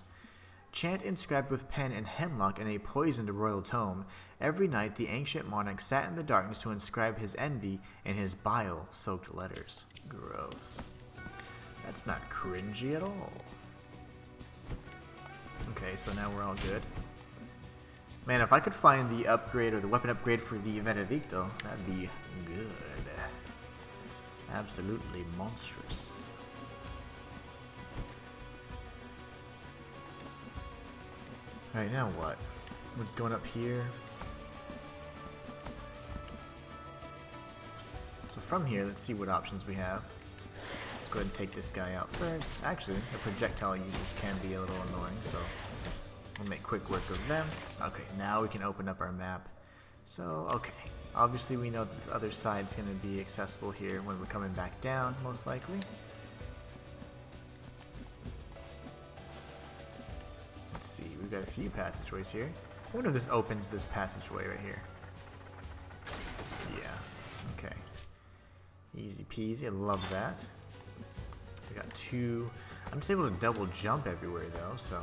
Chant inscribed with pen and hemlock in a poisoned royal tome. Every night the ancient monarch sat in the darkness to inscribe his envy in his bile-soaked letters. Gross. That's not cringy at all. Okay, so now we're all good. Man, if I could find the upgrade or the weapon upgrade for the Veredicto, that'd be good. Absolutely monstrous. Alright, now what? We're just going up here. So from here, let's see what options we have. Let's go ahead and take this guy out first. Actually, the projectile users can be a little annoying, so we'll make quick work of them. Okay, now we can open up our map. So, okay. Obviously, we know that this other side's going to be accessible here when we're coming back down, most likely. Let's see, we've got a few passageways here. I wonder if this opens this passageway right here. Yeah, okay. Easy peasy, I love that. We got 2. I'm just able to double jump everywhere though, so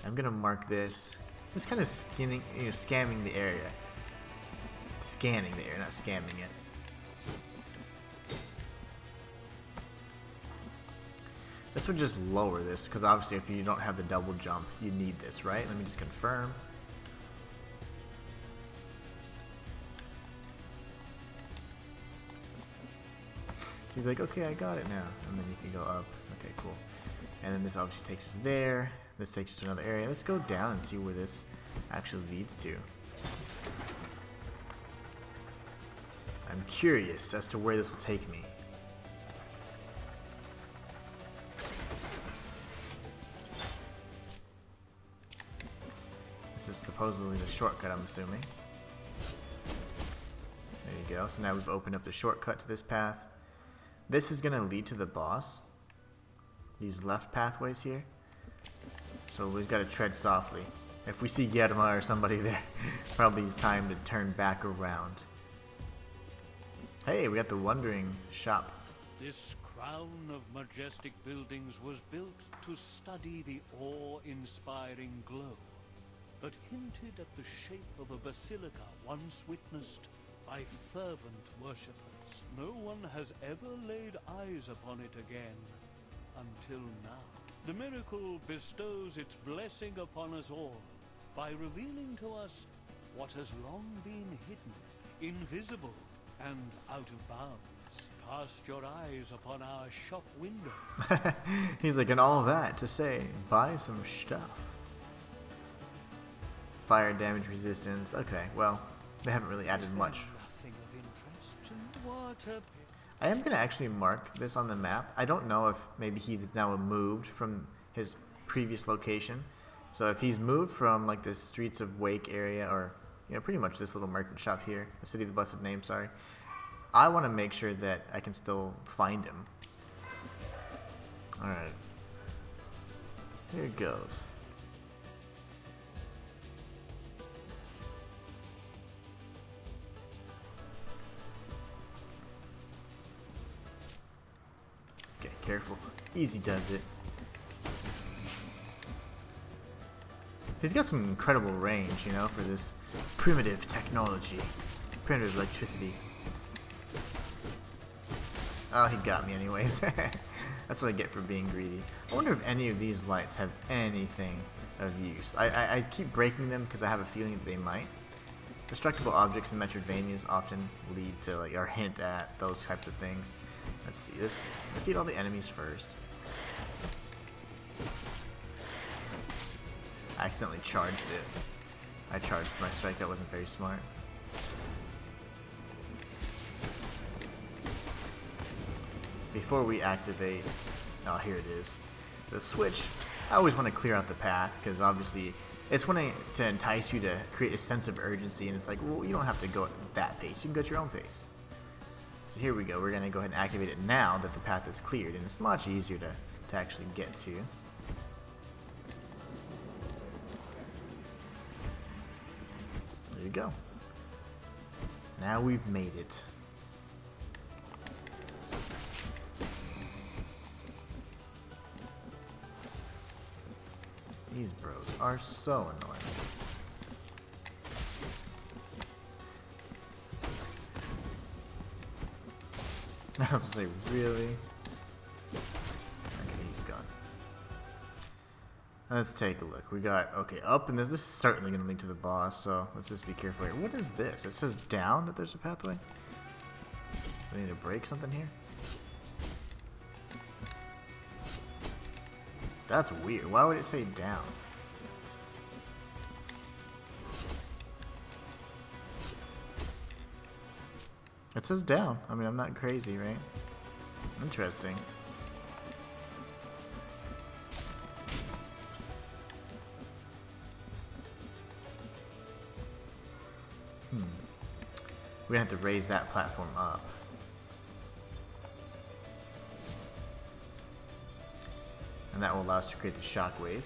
I'm gonna mark this. I'm just kind of scamming the area. Scanning the area, not scamming it. This would just lower this, because obviously if you don't have the double jump, you need this, right? Let me just confirm. So you'd be like, okay, I got it now. And then you can go up. Okay, cool. And then this obviously takes us there. This takes us to another area. Let's go down and see where this actually leads to. I'm curious as to where this will take me. This is supposedly the shortcut, I'm assuming. There you go. So now we've opened up the shortcut to this path. This is going to lead to the boss. These left pathways here. So we've got to tread softly. If we see Yerma or somebody there, probably time to turn back around. Hey, we got the Wandering Shop. This crown of majestic buildings was built to study the awe-inspiring glow that hinted at the shape of a basilica once witnessed by fervent worshippers. No one has ever laid eyes upon it again until now. The miracle bestows its blessing upon us all by revealing to us what has long been hidden, invisible, and out of bounds. Cast your eyes upon our shop window. He's like, and all that to say, buy some stuff. Fire damage resistance. Okay, well, they haven't really added much. Nothing of interest. What a I am going to actually mark this on the map. I don't know if maybe he's now moved from his previous location. So if he's moved from like the Streets of Wake area, or pretty much this little merchant shop here, the City of the Blessed Name, sorry, I want to make sure that I can still find him. Alright. Here it goes. Okay, careful. Easy does it. He's got some incredible range, for this primitive technology. Primitive electricity. Oh, he got me anyways. That's what I get for being greedy. I wonder if any of these lights have anything of use. I keep breaking them because I have a feeling that they might. Destructible objects in Metroidvanias often lead to, or hint at those types of things. Let's see this. Defeat all the enemies first. I accidentally charged it. I charged my strike. That wasn't very smart. Before we activate, oh, here it is, the switch. I always want to clear out the path because obviously it's to entice you to create a sense of urgency, and it's like, well, you don't have to go at that pace. You can go at your own pace. So here we go. We're going to go ahead and activate it now that the path is cleared, and it's much easier to actually get to. There you go. Now we've made it. These bros are so annoying. I was gonna say, really? Okay, he's gone. Let's take a look. We got, okay, up, and this is certainly going to lead to the boss, so let's just be careful here. What is this? It says down that there's a pathway? Do we need to break something here? That's weird. Why would it say down? It says down. I mean, I'm not crazy, right? Interesting. We're gonna have to raise that platform up. And that will allow us to create the shockwave.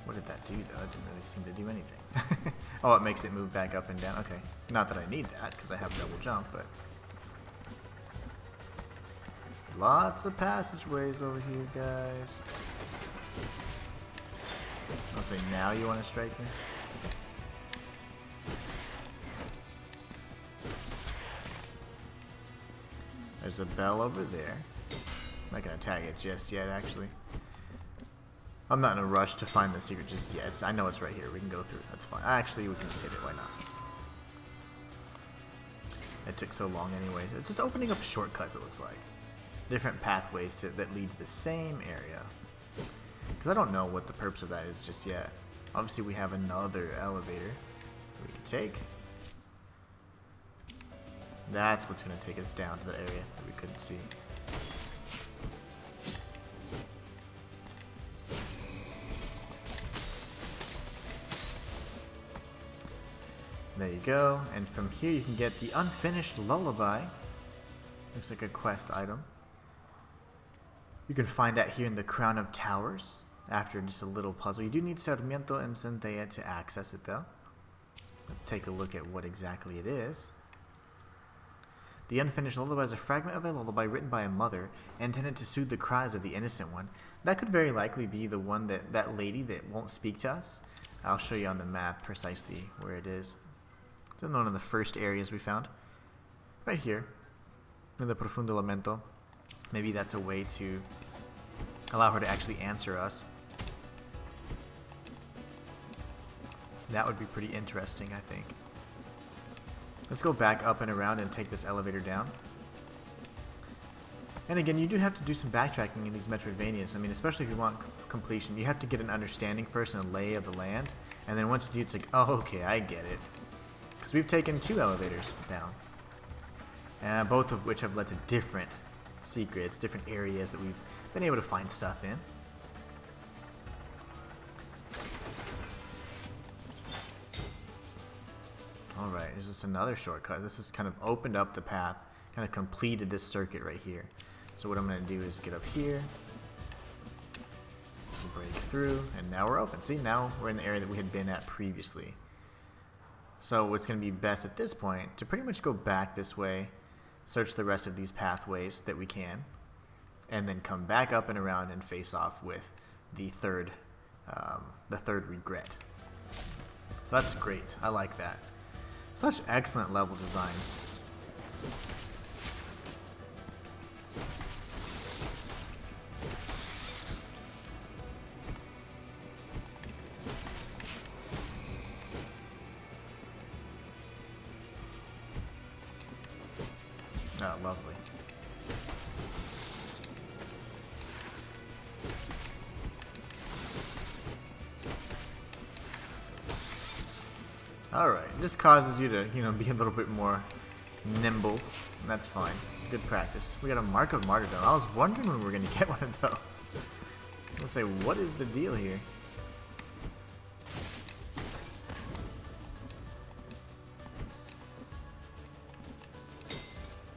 What did that do though? It didn't really seem to do anything. Oh, it makes it move back up and down. Okay. Not that I need that because I have double jump, but lots of passageways over here, guys. I'll say, now you want to strike me? There's a bell over there. I'm not going to attack it just yet, actually. I'm not in a rush to find the secret just yet. I know it's right here. We can go through it. That's fine. Actually, we can just hit it. Why not? It took so long anyways. It's just opening up shortcuts, it looks like. Different pathways that lead to the same area. Because I don't know what the purpose of that is just yet. Obviously, we have another elevator we can take. That's what's going to take us down to the area that we couldn't see. There you go. And from here you can get the unfinished lullaby. Looks like a quest item. You can find that here in the Crown of Towers after just a little puzzle. You do need Sarmiento and Centella to access it though. Let's take a look at what exactly it is. The unfinished lullaby is a fragment of a lullaby written by a mother intended to soothe the cries of the innocent one. That could very likely be the one that lady that won't speak to us. I'll show you on the map precisely where it is. It's in one of the first areas we found. Right here. In the Profundo Lamento. Maybe that's a way to allow her to actually answer us. That would be pretty interesting, I think. Let's go back up and around and take this elevator down. And again, you do have to do some backtracking in these Metroidvanias. I mean, especially if you want completion, you have to get an understanding first and a lay of the land. And then once you do, it's like, oh, okay, I get it. Because we've taken 2 elevators down. And both of which have led to different secrets, different areas that we've been able to find stuff in. Alright, there's just another shortcut. This has kind of opened up the path, kind of completed this circuit right here. So what I'm going to do is get up here, break through, and now we're open. See, now we're in the area that we had been at previously. So what's going to be best at this point, to pretty much go back this way, search the rest of these pathways that we can, and then come back up and around and face off with the third regret. So that's great. I like that. Such excellent level design. Oh, lovely. Alright, it just causes you to, be a little bit more nimble, and that's fine. Good practice. We got a Mark of Martyrdom. I was wondering when we were going to get one of those. I'm going to say, what is the deal here?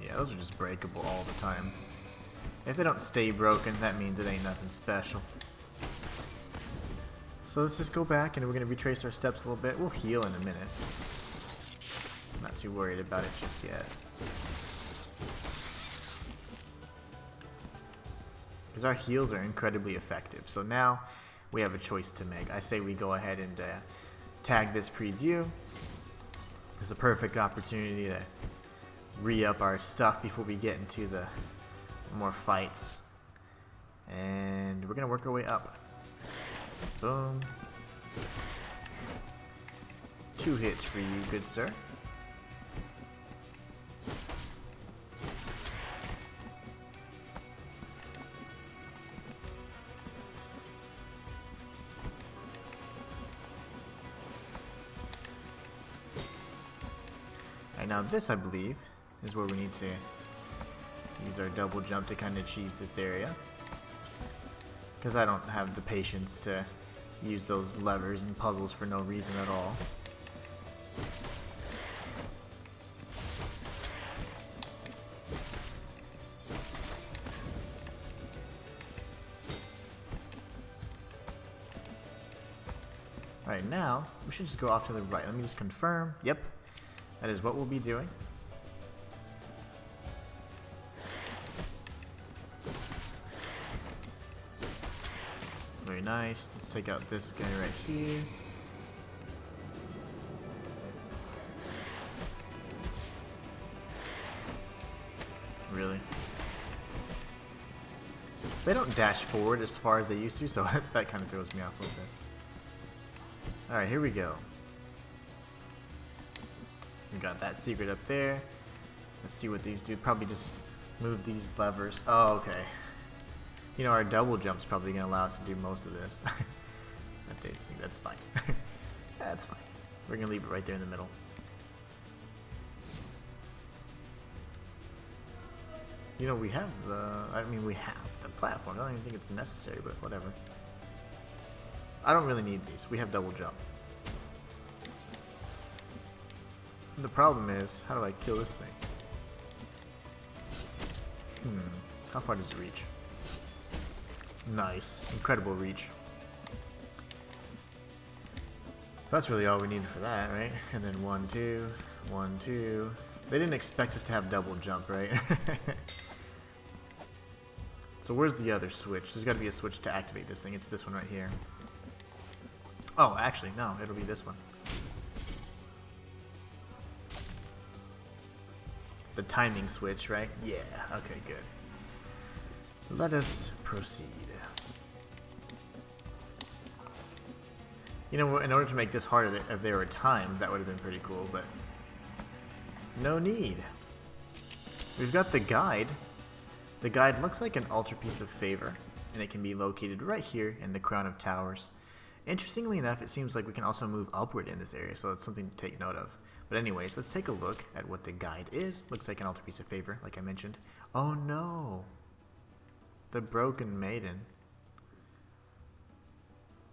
Yeah, those are just breakable all the time. If they don't stay broken, that means it ain't nothing special. So let's just go back and we're going to retrace our steps a little bit. We'll heal in a minute. Not too worried about it just yet. Because our heals are incredibly effective. So now we have a choice to make. I say we go ahead and tag this pre-due. It's a perfect opportunity to re-up our stuff before we get into the more fights. And we're going to work our way up. Boom. 2 hits for you, good sir. Alright, now this, I believe, is where we need to use our double jump to kind of cheese this area. Because I don't have the patience to use those levers and puzzles for no reason at all. Alright, now we should just go off to the right. Let me just confirm. Yep, that is what we'll be doing. Very nice. Let's take out this guy right here. Really? They don't dash forward as far as they used to, so that kind of throws me off a little bit. Alright, here we go. We got that secret up there. Let's see what these do. Probably just move these levers. Oh, okay. You know, our double jump's probably going to allow us to do most of this. I think that's fine. That's fine. We're going to leave it right there in the middle. You know, we have we have the platform. I don't even think it's necessary, but whatever. I don't really need these. We have double jump. The problem is, how do I kill this thing? How far does it reach? Nice. Incredible reach. That's really all we needed for that, right? And then 1, 2, 1, 2. They didn't expect us to have double jump, right? So where's the other switch? There's got to be a switch to activate this thing. It's this one right here. Oh, actually, no. It'll be this one. The timing switch, right? Yeah. Okay, good. Let us proceed. You know, in order to make this harder, if they were timed, that would have been pretty cool, but no need. We've got the guide. The guide looks like an altarpiece of favor, and it can be located right here in the Crown of Towers. Interestingly enough, it seems like we can also move upward in this area, so it's something to take note of. But anyways, let's take a look at what the guide is. Looks like an altarpiece of favor, like I mentioned. Oh no! The broken maiden.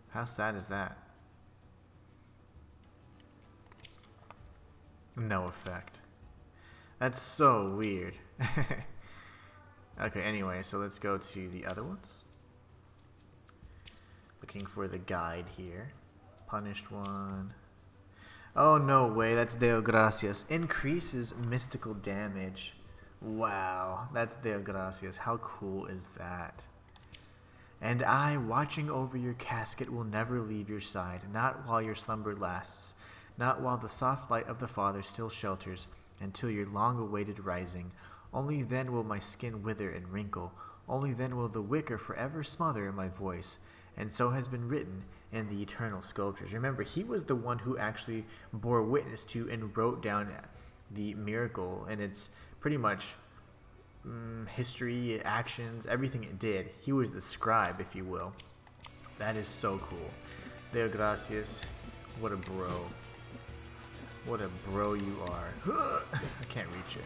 How sad is that? No effect. That's so weird. Okay, anyway, so let's go to the other ones. Looking for the guide here. Punished one. Oh, no way, that's Deo Gracias. Increases mystical damage. Wow, that's Deo Gracias. How cool is that? And I, watching over your casket, will never leave your side, not while your slumber lasts, not while the soft light of the Father still shelters, until your long-awaited rising. Only then will my skin wither and wrinkle. Only then will the wicker forever smother my voice. And so has been written in the eternal sculptures. Remember, he was the one who actually bore witness to and wrote down the miracle. And it's pretty much history, actions, everything it did. He was the scribe, if you will. That is so cool. Deo Gracias. What a bro. What a bro you are. I can't reach it.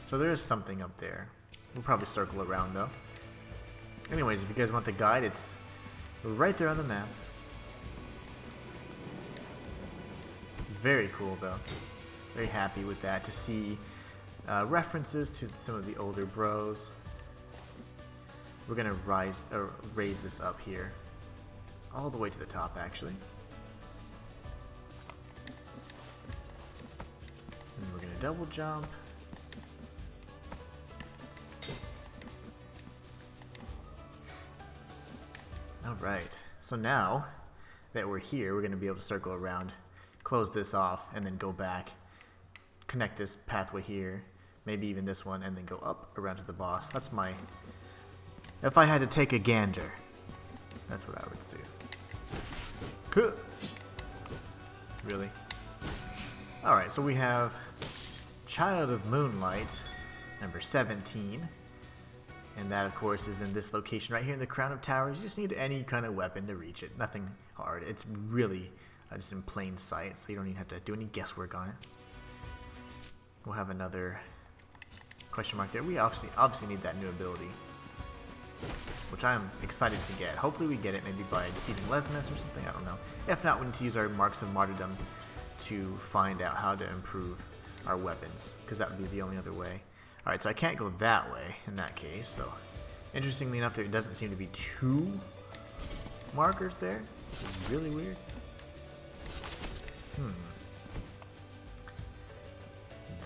So there is something up there. We'll probably circle around though. Anyways, if you guys want the guide, it's right there on the map. Very cool though. Very happy with that, to see references to some of the older bros. We're gonna raise this up here, all the way to the top actually. And we're gonna double jump. Alright, so now that we're here, we're going to be able to circle around, close this off, and then go back, connect this pathway here, maybe even this one, and then go up around to the boss. That's my... If I had to take a gander, that's what I would do. Really? Alright, so we have Child of Moonlight, number 17. And that, of course, is in this location right here in the Crown of Towers. You just need any kind of weapon to reach it. Nothing hard. It's really just in plain sight, so you don't even have to do any guesswork on it. We'll have another question mark there. We obviously need that new ability, which I'm excited to get. Hopefully we get it maybe by defeating Blasphemous or something. I don't know. If not, we need to use our Marks of Martyrdom to find out how to improve our weapons, because that would be the only other way. Alright, so I can't go that way in that case, so interestingly enough, there doesn't seem to be two markers there. It's really weird.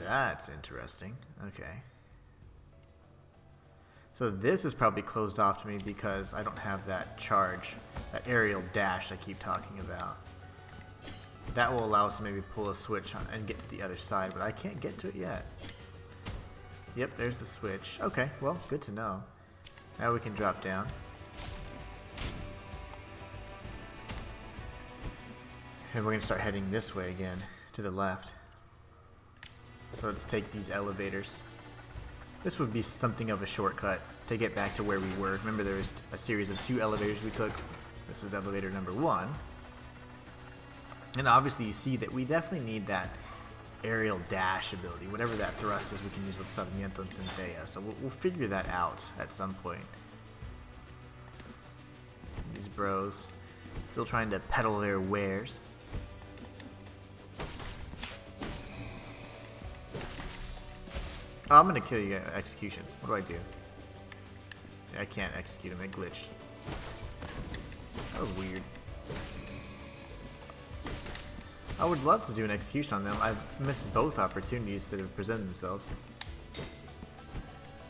That's interesting. Okay. So this is probably closed off to me because I don't have that charge, that aerial dash I keep talking about. That will allow us to maybe pull a switch on and get to the other side, but I can't get to it yet. Yep, there's the switch. Okay, well, good to know. Now we can drop down. And we're going to start heading this way again, to the left. So let's take these elevators. This would be something of a shortcut to get back to where we were. Remember, there was a series of 2 elevators we took. This is elevator number 1. And obviously you see that we definitely need that aerial dash ability. Whatever that thrust is, we can use with Sarmiento and Centella. So we'll figure that out at some point. These bros still trying to peddle their wares. Oh, I'm gonna kill you. Execution. What do? I can't execute him. It glitched. That was weird. I would love to do an execution on them. I've missed both opportunities that have presented themselves.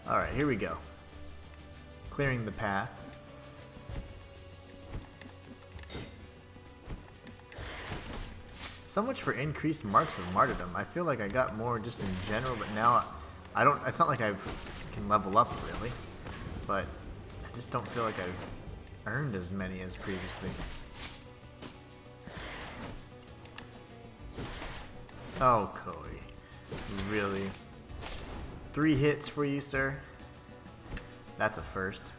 Alright, here we go. Clearing the path. So much for increased marks of martyrdom. I feel like I got more just in general, but now I don't. It's not like I can level up really, but I just don't feel like I've earned as many as previously. Oh, Koei. Really? 3 hits for you, sir? That's a first.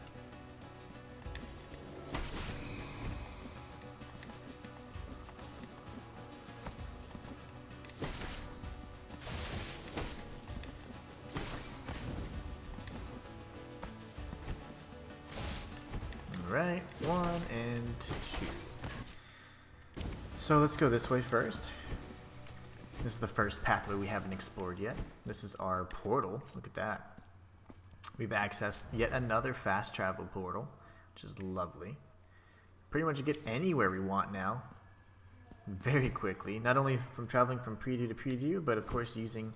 Alright, 1 and 2. So let's go this way first. This is the first pathway we haven't explored yet. This is our portal. Look at that. We've accessed yet another fast travel portal, which is lovely. Pretty much get anywhere we want now very quickly. Not only from traveling from preview to preview, but of course using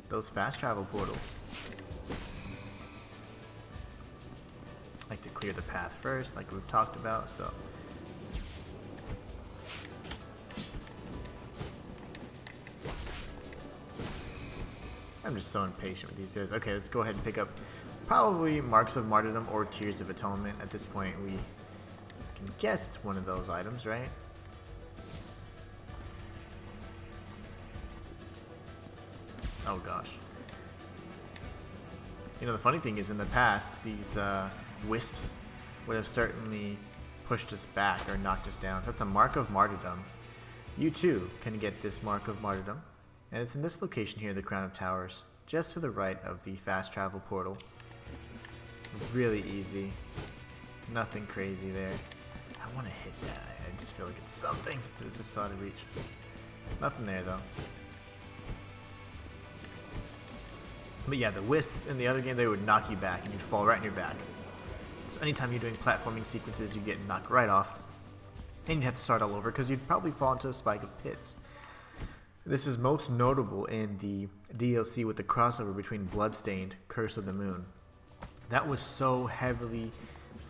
those fast travel portals. I like to clear the path first, like we've talked about, so. I'm just so impatient with these guys. Okay, let's go ahead and pick up probably Marks of Martyrdom or Tears of Atonement. At this point, we can guess it's one of those items, right? Oh gosh. You know, the funny thing is, in the past, these wisps would have certainly pushed us back or knocked us down. So that's a Mark of Martyrdom. You too can get this Mark of Martyrdom. And it's in this location here, the Crown of Towers, just to the right of the fast travel portal. Really easy. Nothing crazy there. I want to hit that. I just feel like it's something, but it's just so out of reach. Nothing there, though. But yeah, the wisps in the other game, they would knock you back, and you'd fall right on your back. So anytime you're doing platforming sequences, you get knocked right off. And you'd have to start all over, because you'd probably fall into a spike of pits. This is most notable in the DLC with the crossover between Bloodstained, Curse of the Moon. That was so heavily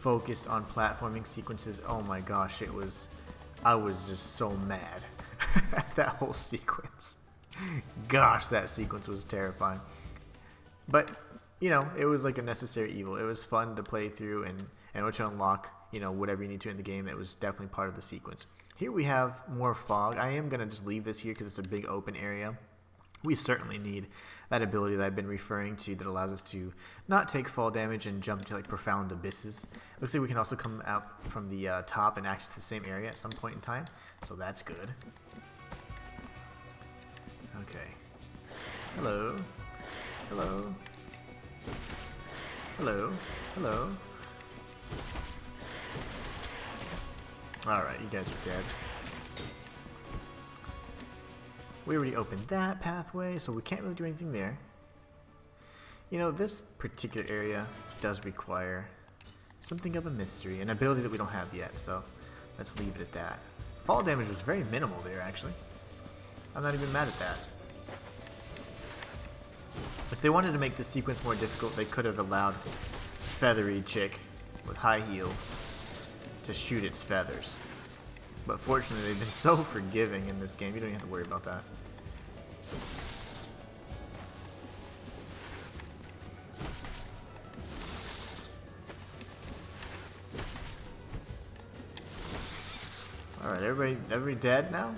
focused on platforming sequences. Oh my gosh, I was just so mad at that whole sequence. Gosh, that sequence was terrifying. But, you know, it was like a necessary evil. It was fun to play through and to unlock, you know, whatever you need to in the game. That was definitely part of the sequence. Here we have more fog. I am going to just leave this here because it's a big open area. We certainly need that ability that I've been referring to that allows us to not take fall damage and jump into like profound abysses. Looks like we can also come out from the top and access the same area at some point in time. So that's good. Okay. Hello. Hello. Hello. Hello. Alright, you guys are dead. We already opened that pathway, so we can't really do anything there. You know, this particular area does require something of a mystery, an ability that we don't have yet, so let's leave it at that. Fall damage was very minimal there, actually. I'm not even mad at that. If they wanted to make this sequence more difficult, they could have allowed Feathery Chick with high heels to shoot its feathers. But fortunately, they've been so forgiving in this game, you don't even have to worry about that. Alright, everybody dead now?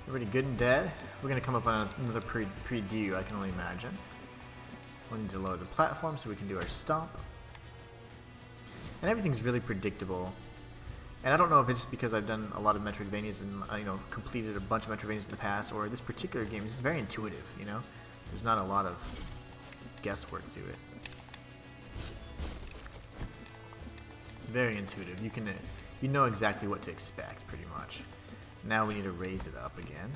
Everybody good and dead? We're gonna come up on another pre-due, I can only imagine. We need to lower the platform so we can do our stomp. And everything's really predictable. And I don't know if it's just because I've done a lot of Metroidvanias and you know, completed a bunch of Metroidvanias in the past, or this particular game is very intuitive, you know? There's not a lot of guesswork to it. Very intuitive. You know exactly what to expect, pretty much. Now we need to raise it up again.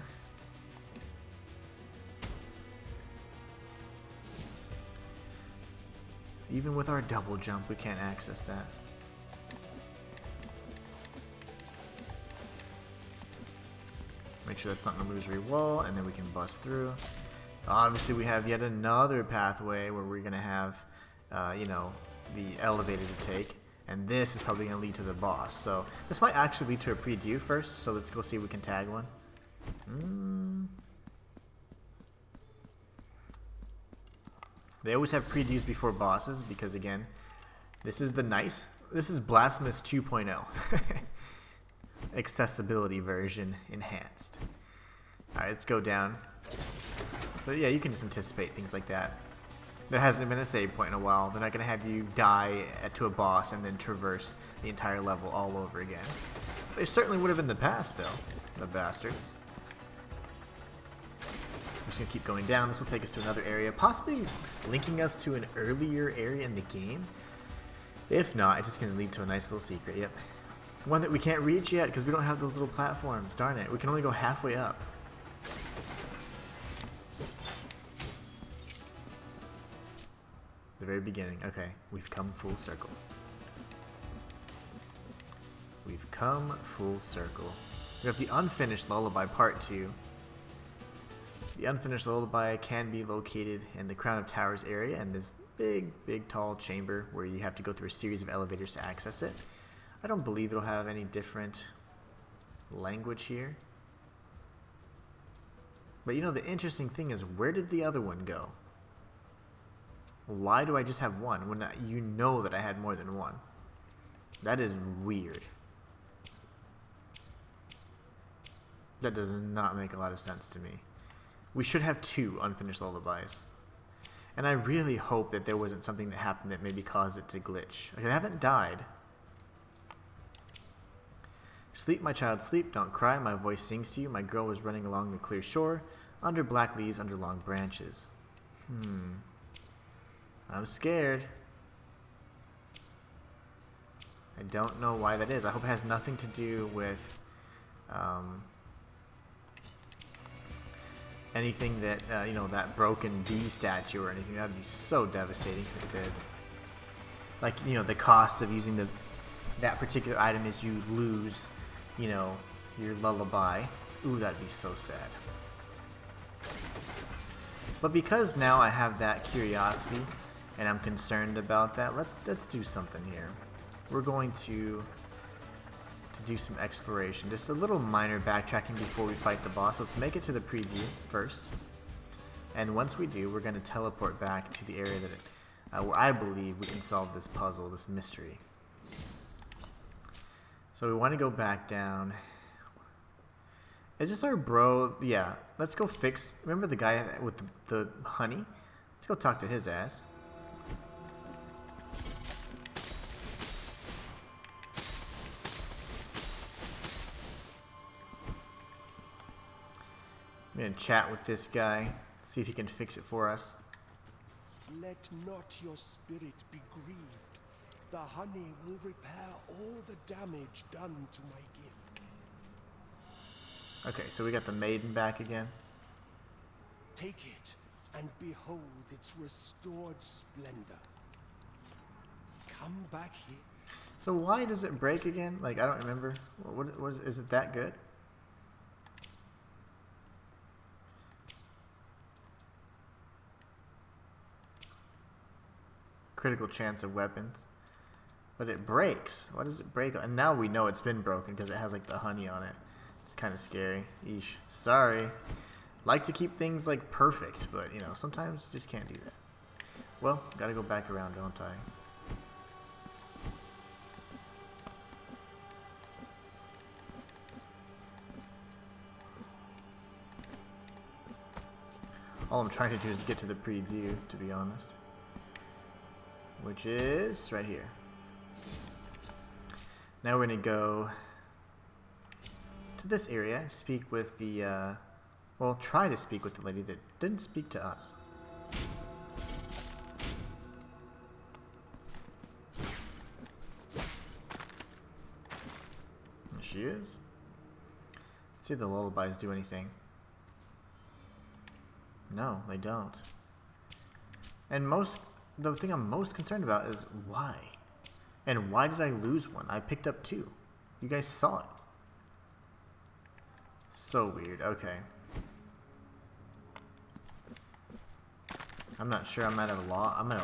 Even with our double jump, we can't access that. Make sure that's not an illusory wall, and then we can bust through. Obviously, we have yet another pathway where we're going to have, you know, the elevator to take. And this is probably going to lead to the boss. So this might actually lead to a preview first. So let's go see if we can tag one. They always have previews before bosses because, again, this is Blasphemous 2.0. Accessibility version enhanced. Alright, let's go down. So yeah, you can just anticipate things like that. There hasn't been a save point in a while. They're not going to have you die to a boss and then traverse the entire level all over again. They certainly would have in the past, though. The bastards. I'm just going to keep going down. This will take us to another area, possibly linking us to an earlier area in the game. If not, it's just going to lead to a nice little secret. Yep. One that we can't reach yet because we don't have those little platforms. Darn it. We can only go halfway up. The very beginning. Okay, we've come full circle. We've come full circle. We have the Unfinished Lullaby Part 2. The Unfinished Lullaby can be located in the Crown of Towers area in this big, tall chamber where you have to go through a series of elevators to access it. I don't believe it'll have any different language here. But you know, the interesting thing is, where did the other one go? Why do I just have one when you know that I had more than one? That is weird. That does not make a lot of sense to me. We should have 2 Unfinished Lullabies. And I really hope that there wasn't something that happened that maybe caused it to glitch. Like, I haven't died. Sleep, my child, sleep. Don't cry. My voice sings to you. My girl was running along the clear shore, under black leaves, under long branches. I'm scared. I don't know why that is. I hope it has nothing to do with anything that, you know, that broken bee statue or anything. That would be so devastating if it did. Like, you know, the cost of using that particular item is you lose, you know, your lullaby. Ooh, that'd be so sad. But because now I have that curiosity, and I'm concerned about that, let's do something here. We're going to do some exploration. Just a little minor backtracking before we fight the boss. Let's make it to the preview first. And once we do, we're going to teleport back to the area that where I believe we can solve this puzzle, this mystery. So we want to go back down. Is this our bro? Yeah. Let's go fix... Remember the guy with the honey? Let's go talk to his ass. I'm going to chat with this guy, see if he can fix it for us. Let not your spirit be grieved. The honey will repair all the damage done to my gift. Okay, so we got the maiden back again. Take it and behold its restored splendor. Come back here. So why does it break again? Like, I don't remember. What is it that good? Critical chance of weapons. But it breaks. Why does it break? And now we know it's been broken because it has like the honey on it. It's kind of scary. Eesh. Sorry. Like to keep things like perfect, but you know, sometimes you just can't do that. Well, gotta go back around, don't I? All I'm trying to do is get to the preview, to be honest. Which is right here. Now we're going to go to this area, speak with the, well, try to speak with the lady that didn't speak to us. There she is. Let's see if the lullabies do anything. No, they don't. And most the thing I'm most concerned about is why. And why did I lose one? I picked up 2. You guys saw it. So weird. Okay. I'm not sure. I'm at a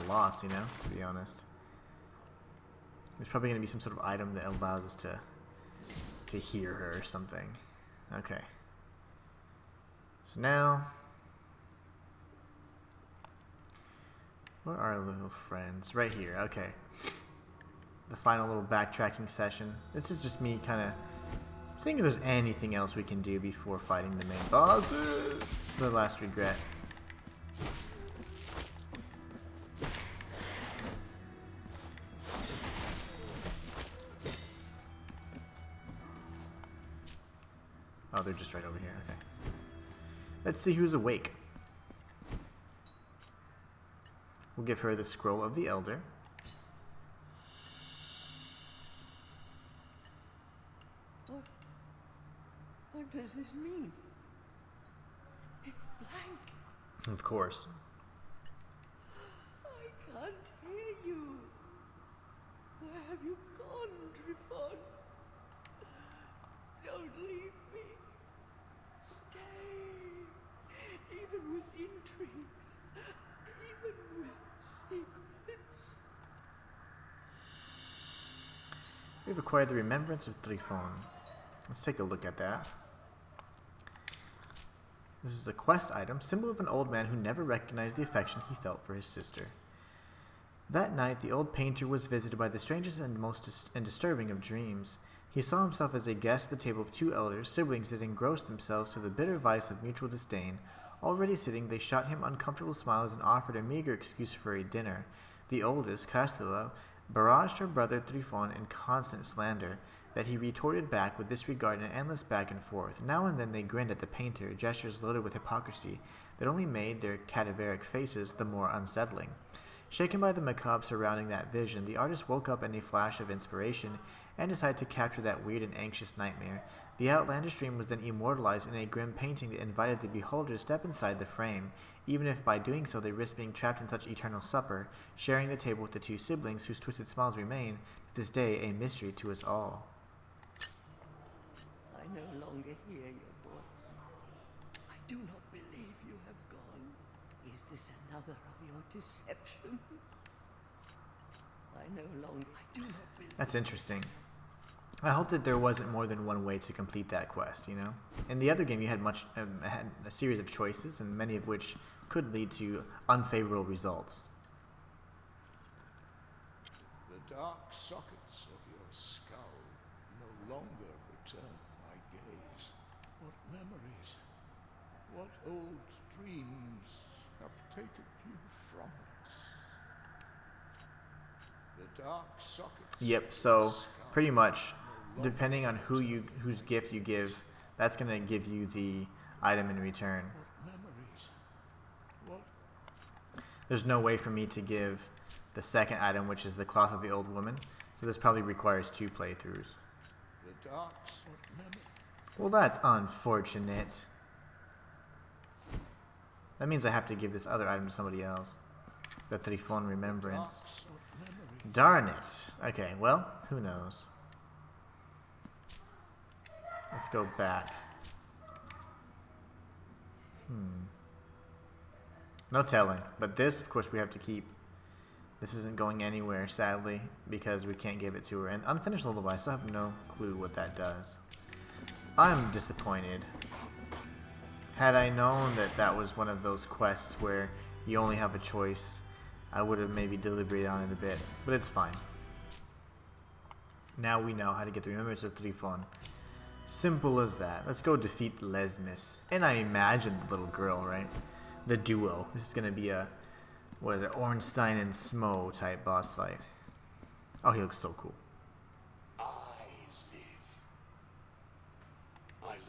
loss, you know, to be honest. There's probably going to be some sort of item that allows us to hear her or something. Okay. So now, where are our little friends? Right here. Okay. The final little backtracking session. This is just me kind of seeing if there's anything else we can do before fighting the main bosses. The last regret. Oh, they're just right over here. Okay. Let's see who's awake. We'll give her the Scroll of the Elder. What does this mean? It's blank. Of course. I can't hear you. Where have you gone, Trifon? Don't leave me. Stay. Even with intrigues. Even with secrets. We've acquired the Remembrance of Trifon. Let's take a look at that. This is a quest item, symbol of an old man who never recognized the affection he felt for his sister. That night, the old painter was visited by the strangest and most disturbing of dreams. He saw himself as a guest at the table of 2 elders, siblings that engrossed themselves to the bitter vice of mutual disdain. Already sitting, they shot him uncomfortable smiles and offered a meager excuse for a dinner. The oldest, Castilla, barraged her brother Trifon in constant slander, that he retorted back with disregard and endless back and forth. Now and then they grinned at the painter, gestures loaded with hypocrisy that only made their cadaveric faces the more unsettling. Shaken by the macabre surrounding that vision, the artist woke up in a flash of inspiration and decided to capture that weird and anxious nightmare. The outlandish dream was then immortalized in a grim painting that invited the beholder to step inside the frame, even if by doing so they risked being trapped in such eternal supper, sharing the table with the 2 siblings whose twisted smiles remain, to this day, a mystery to us all. I no longer hear your voice. I do not believe you have gone. Is this another of your deceptions? I no longer... I do not believe... That's interesting. I hope that there wasn't more than one way to complete that quest, you know? In the other game, you had had a series of choices, and many of which could lead to unfavorable results. The dark sockets of your skull no longer return my gaze. What memories, what old dreams have taken you from us? The dark sockets. Yep, so pretty much, depending on whose gift you give, that's going to give you the item in return. What memories? What? There's no way for me to give the second item, which is the Cloth of the Old Woman, so this probably requires 2 playthroughs. The dark. What memory? Well, that's unfortunate. That means I have to give this other item to somebody else. The Trifon Remembrance. What memory? Darn it. Okay, well, who knows. Let's go back. No telling. But this, of course, we have to keep. This isn't going anywhere, sadly, because we can't give it to her. And unfinished lullaby, I still have no clue what that does. I'm disappointed. Had I known that that was one of those quests where you only have a choice, I would have maybe deliberated on it a bit. But it's fine. Now we know how to get the Remembrance of Trifon. Simple as that. Let's go defeat Blasphemous. And I imagine the little girl, right? The duo. This is going to be a, what is it, Ornstein and Smo type boss fight. Oh, he looks so cool. I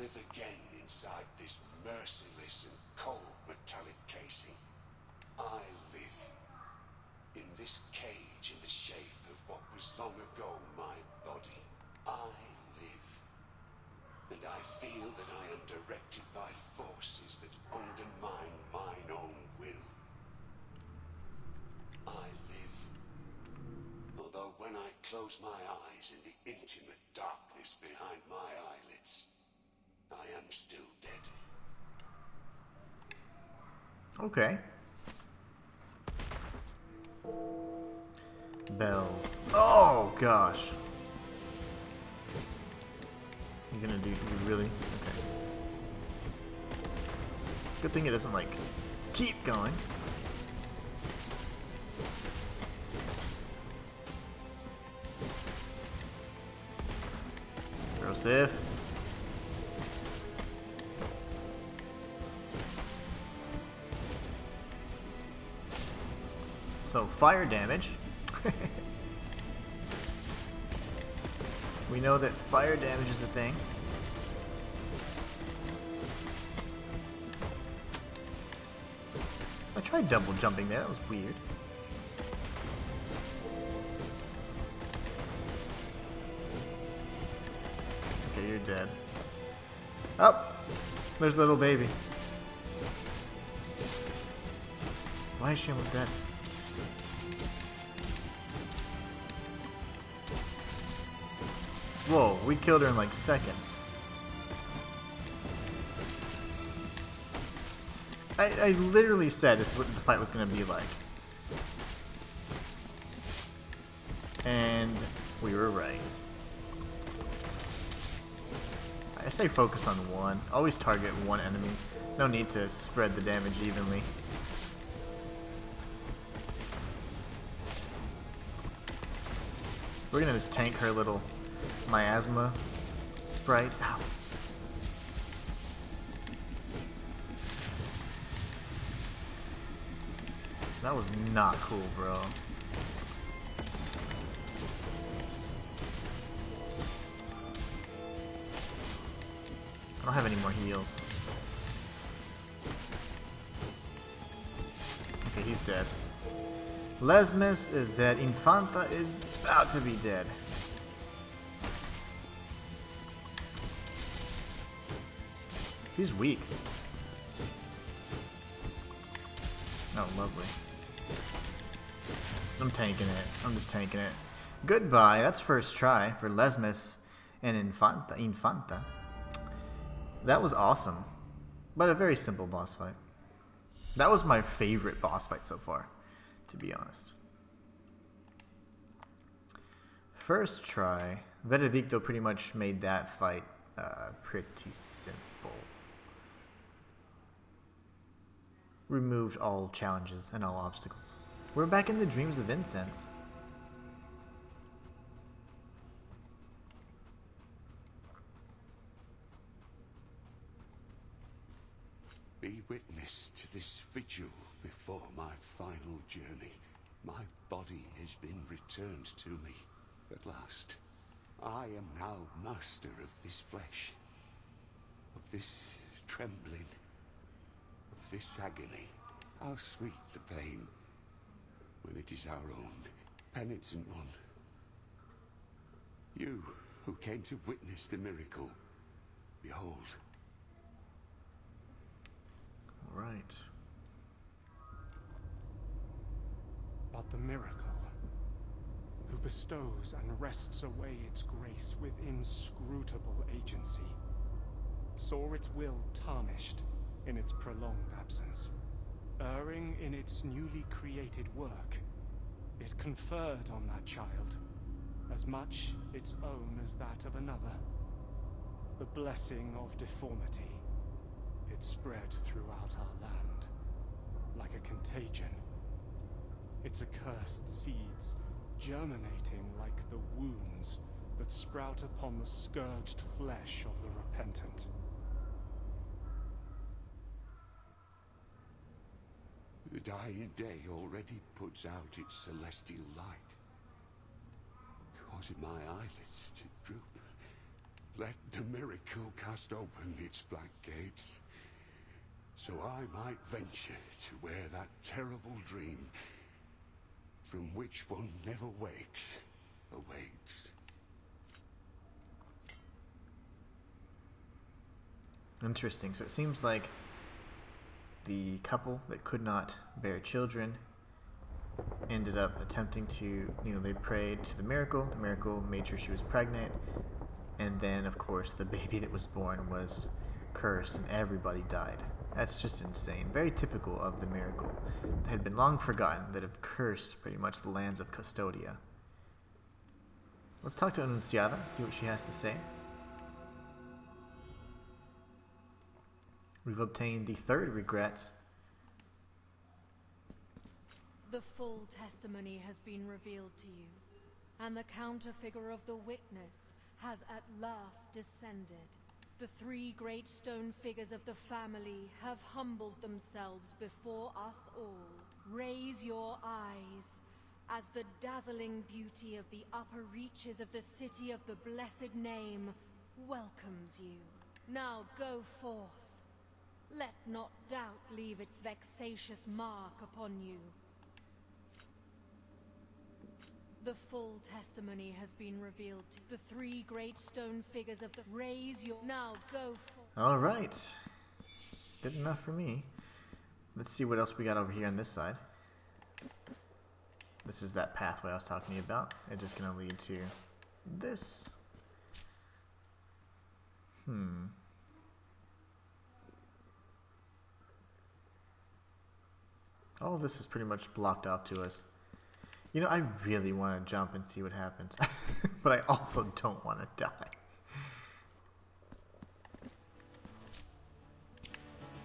live again inside this merciless and cold metallic casing. I live in this cage in the shape of what was long ago my body. I live, and I feel that I am directed by forces that undermine mine own will. I close my eyes in the intimate darkness behind my eyelids, I am still dead. Okay. Bells. Oh gosh. You gonna do? You really? Okay. Good thing it doesn't like keep going. Joseph. So fire damage. We know that fire damage is a thing. I tried double jumping there, that was weird. Okay, you're dead. Oh! There's little baby. Why is she almost dead? Whoa, we killed her in like seconds. I literally said this is what the fight was going to be like. And we were right. I say focus on one. Always target one enemy. No need to spread the damage evenly. We're going to just tank her little miasma sprite. Ow. That was not cool, bro. I don't have any more heals. Okay, he's dead. Blasphemous is dead. Infanta is about to be dead. He's weak. Oh, lovely. I'm tanking it. I'm just tanking it. Goodbye. That's first try for Blasphemous and Infanta. That was awesome. But a very simple boss fight. That was my favorite boss fight so far, to be honest. First try. Veredicto pretty much made that fight pretty simple. Removed all challenges and all obstacles. We're back in the dreams of incense. Be witness to this vigil before my final journey. My body has been returned to me at last. I am now master of this flesh, of this trembling, of this agony. How sweet the pain when it is our own, penitent one. You who came to witness the miracle, behold. All right. But the miracle, who bestows and wrests away its grace with inscrutable agency, saw its will tarnished in its prolonged absence. Erring in its newly created work, it conferred on that child as much its own as that of another. The blessing of deformity. It spread throughout our land, like a contagion. Its accursed seeds germinating like the wounds that sprout upon the scourged flesh of the repentant. The dying day already puts out its celestial light, causing my eyelids to droop. Let the miracle cast open its black gates, so I might venture to where that terrible dream, from which one never wakes, awaits. Interesting. So it seems like the couple that could not bear children ended up attempting to, they prayed to the miracle. The miracle made sure she was pregnant. And then, of course, the baby that was born was cursed and everybody died. That's just insane. Very typical of the miracle that had been long forgotten, that have cursed pretty much the lands of Custodia. Let's talk to Annunciada, see what she has to say. We've obtained the third regret. The full testimony has been revealed to you, and the counterfigure of the witness has at last descended. The three great stone figures of the family have humbled themselves before us all. Raise your eyes as the dazzling beauty of the upper reaches of the city of the blessed name welcomes you. Now go forth. Let not doubt leave its vexatious mark upon you. The full testimony has been revealed. The three great stone figures of the raise your now go for. All right, good enough for me. Let's see what else we got over here on this side. This is that pathway I was talking to you about. It's just gonna lead to this. All of this is pretty much blocked off to us. I really want to jump and see what happens, but I also don't want to die.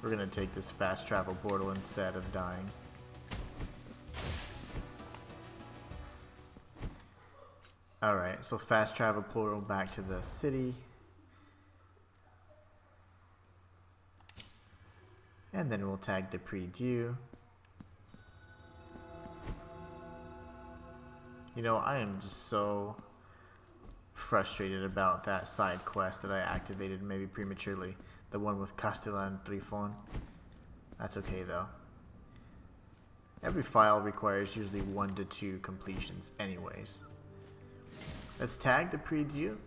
We're going to take this fast travel portal instead of dying. Alright, so fast travel portal back to the city. And then we'll tag the pre-due. I am just so frustrated about that side quest that I activated maybe prematurely. The one with Castilla and Trifon. That's okay though. Every file requires usually 1 to 2 completions anyways. Let's tag the pre-due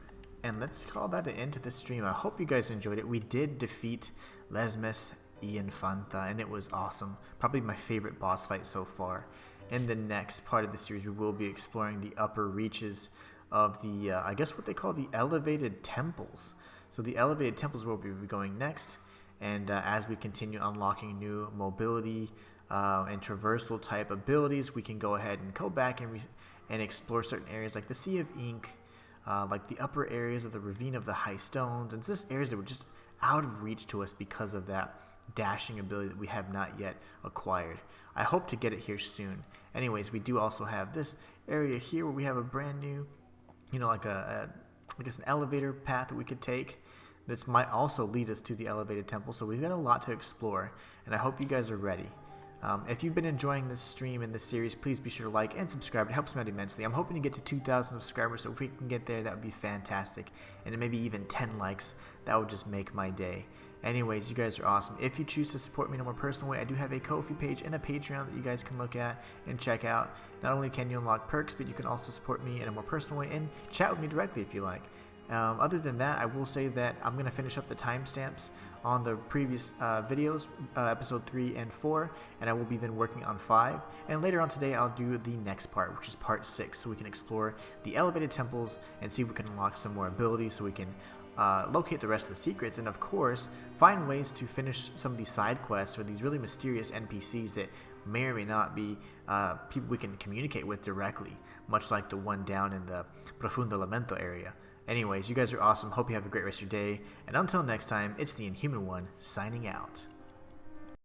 and let's call that an end to this stream. I hope you guys enjoyed it. We did defeat Blasphemous Infanta and it was awesome. Probably my favorite boss fight so far. In the next part of the series, we will be exploring the upper reaches of the, I guess what they call the elevated temples. So the elevated temples will be going next, and as we continue unlocking new mobility and traversal type abilities, we can go ahead and go back and explore certain areas like the Sea of Ink, like the upper areas of the Ravine of the High Stones, and just areas that were just out of reach to us because of that dashing ability that we have not yet acquired. I hope to get it here soon. Anyways, we do also have this area here where we have a brand new, like I guess an elevator path that we could take. This might also lead us to the elevated temple, so we've got a lot to explore, and I hope you guys are ready. If you've been enjoying this stream and this series, please be sure to like and subscribe. It helps me out immensely. I'm hoping to get to 2,000 subscribers, so if we can get there, that would be fantastic. And maybe even 10 likes, that would just make my day. Anyways, you guys are awesome. If you choose to support me in a more personal way, I do have a Ko-fi page and a Patreon that you guys can look at and check out. Not only can you unlock perks, but you can also support me in a more personal way and chat with me directly if you like. Other than that, I will say that I'm going to finish up the timestamps on the previous videos, episode 3 and 4, and I will be then working on 5. And later on today, I'll do the next part, which is part 6, so we can explore the elevated temples and see if we can unlock some more abilities so we can locate the rest of the secrets, and of course find ways to finish some of these side quests or these really mysterious NPCs that may or may not be people we can communicate with directly, much like the one down in the Profundo Lamento area. Anyways, you guys are awesome. Hope you have a great rest of your day, and until next time, it's the Inhuman One signing out.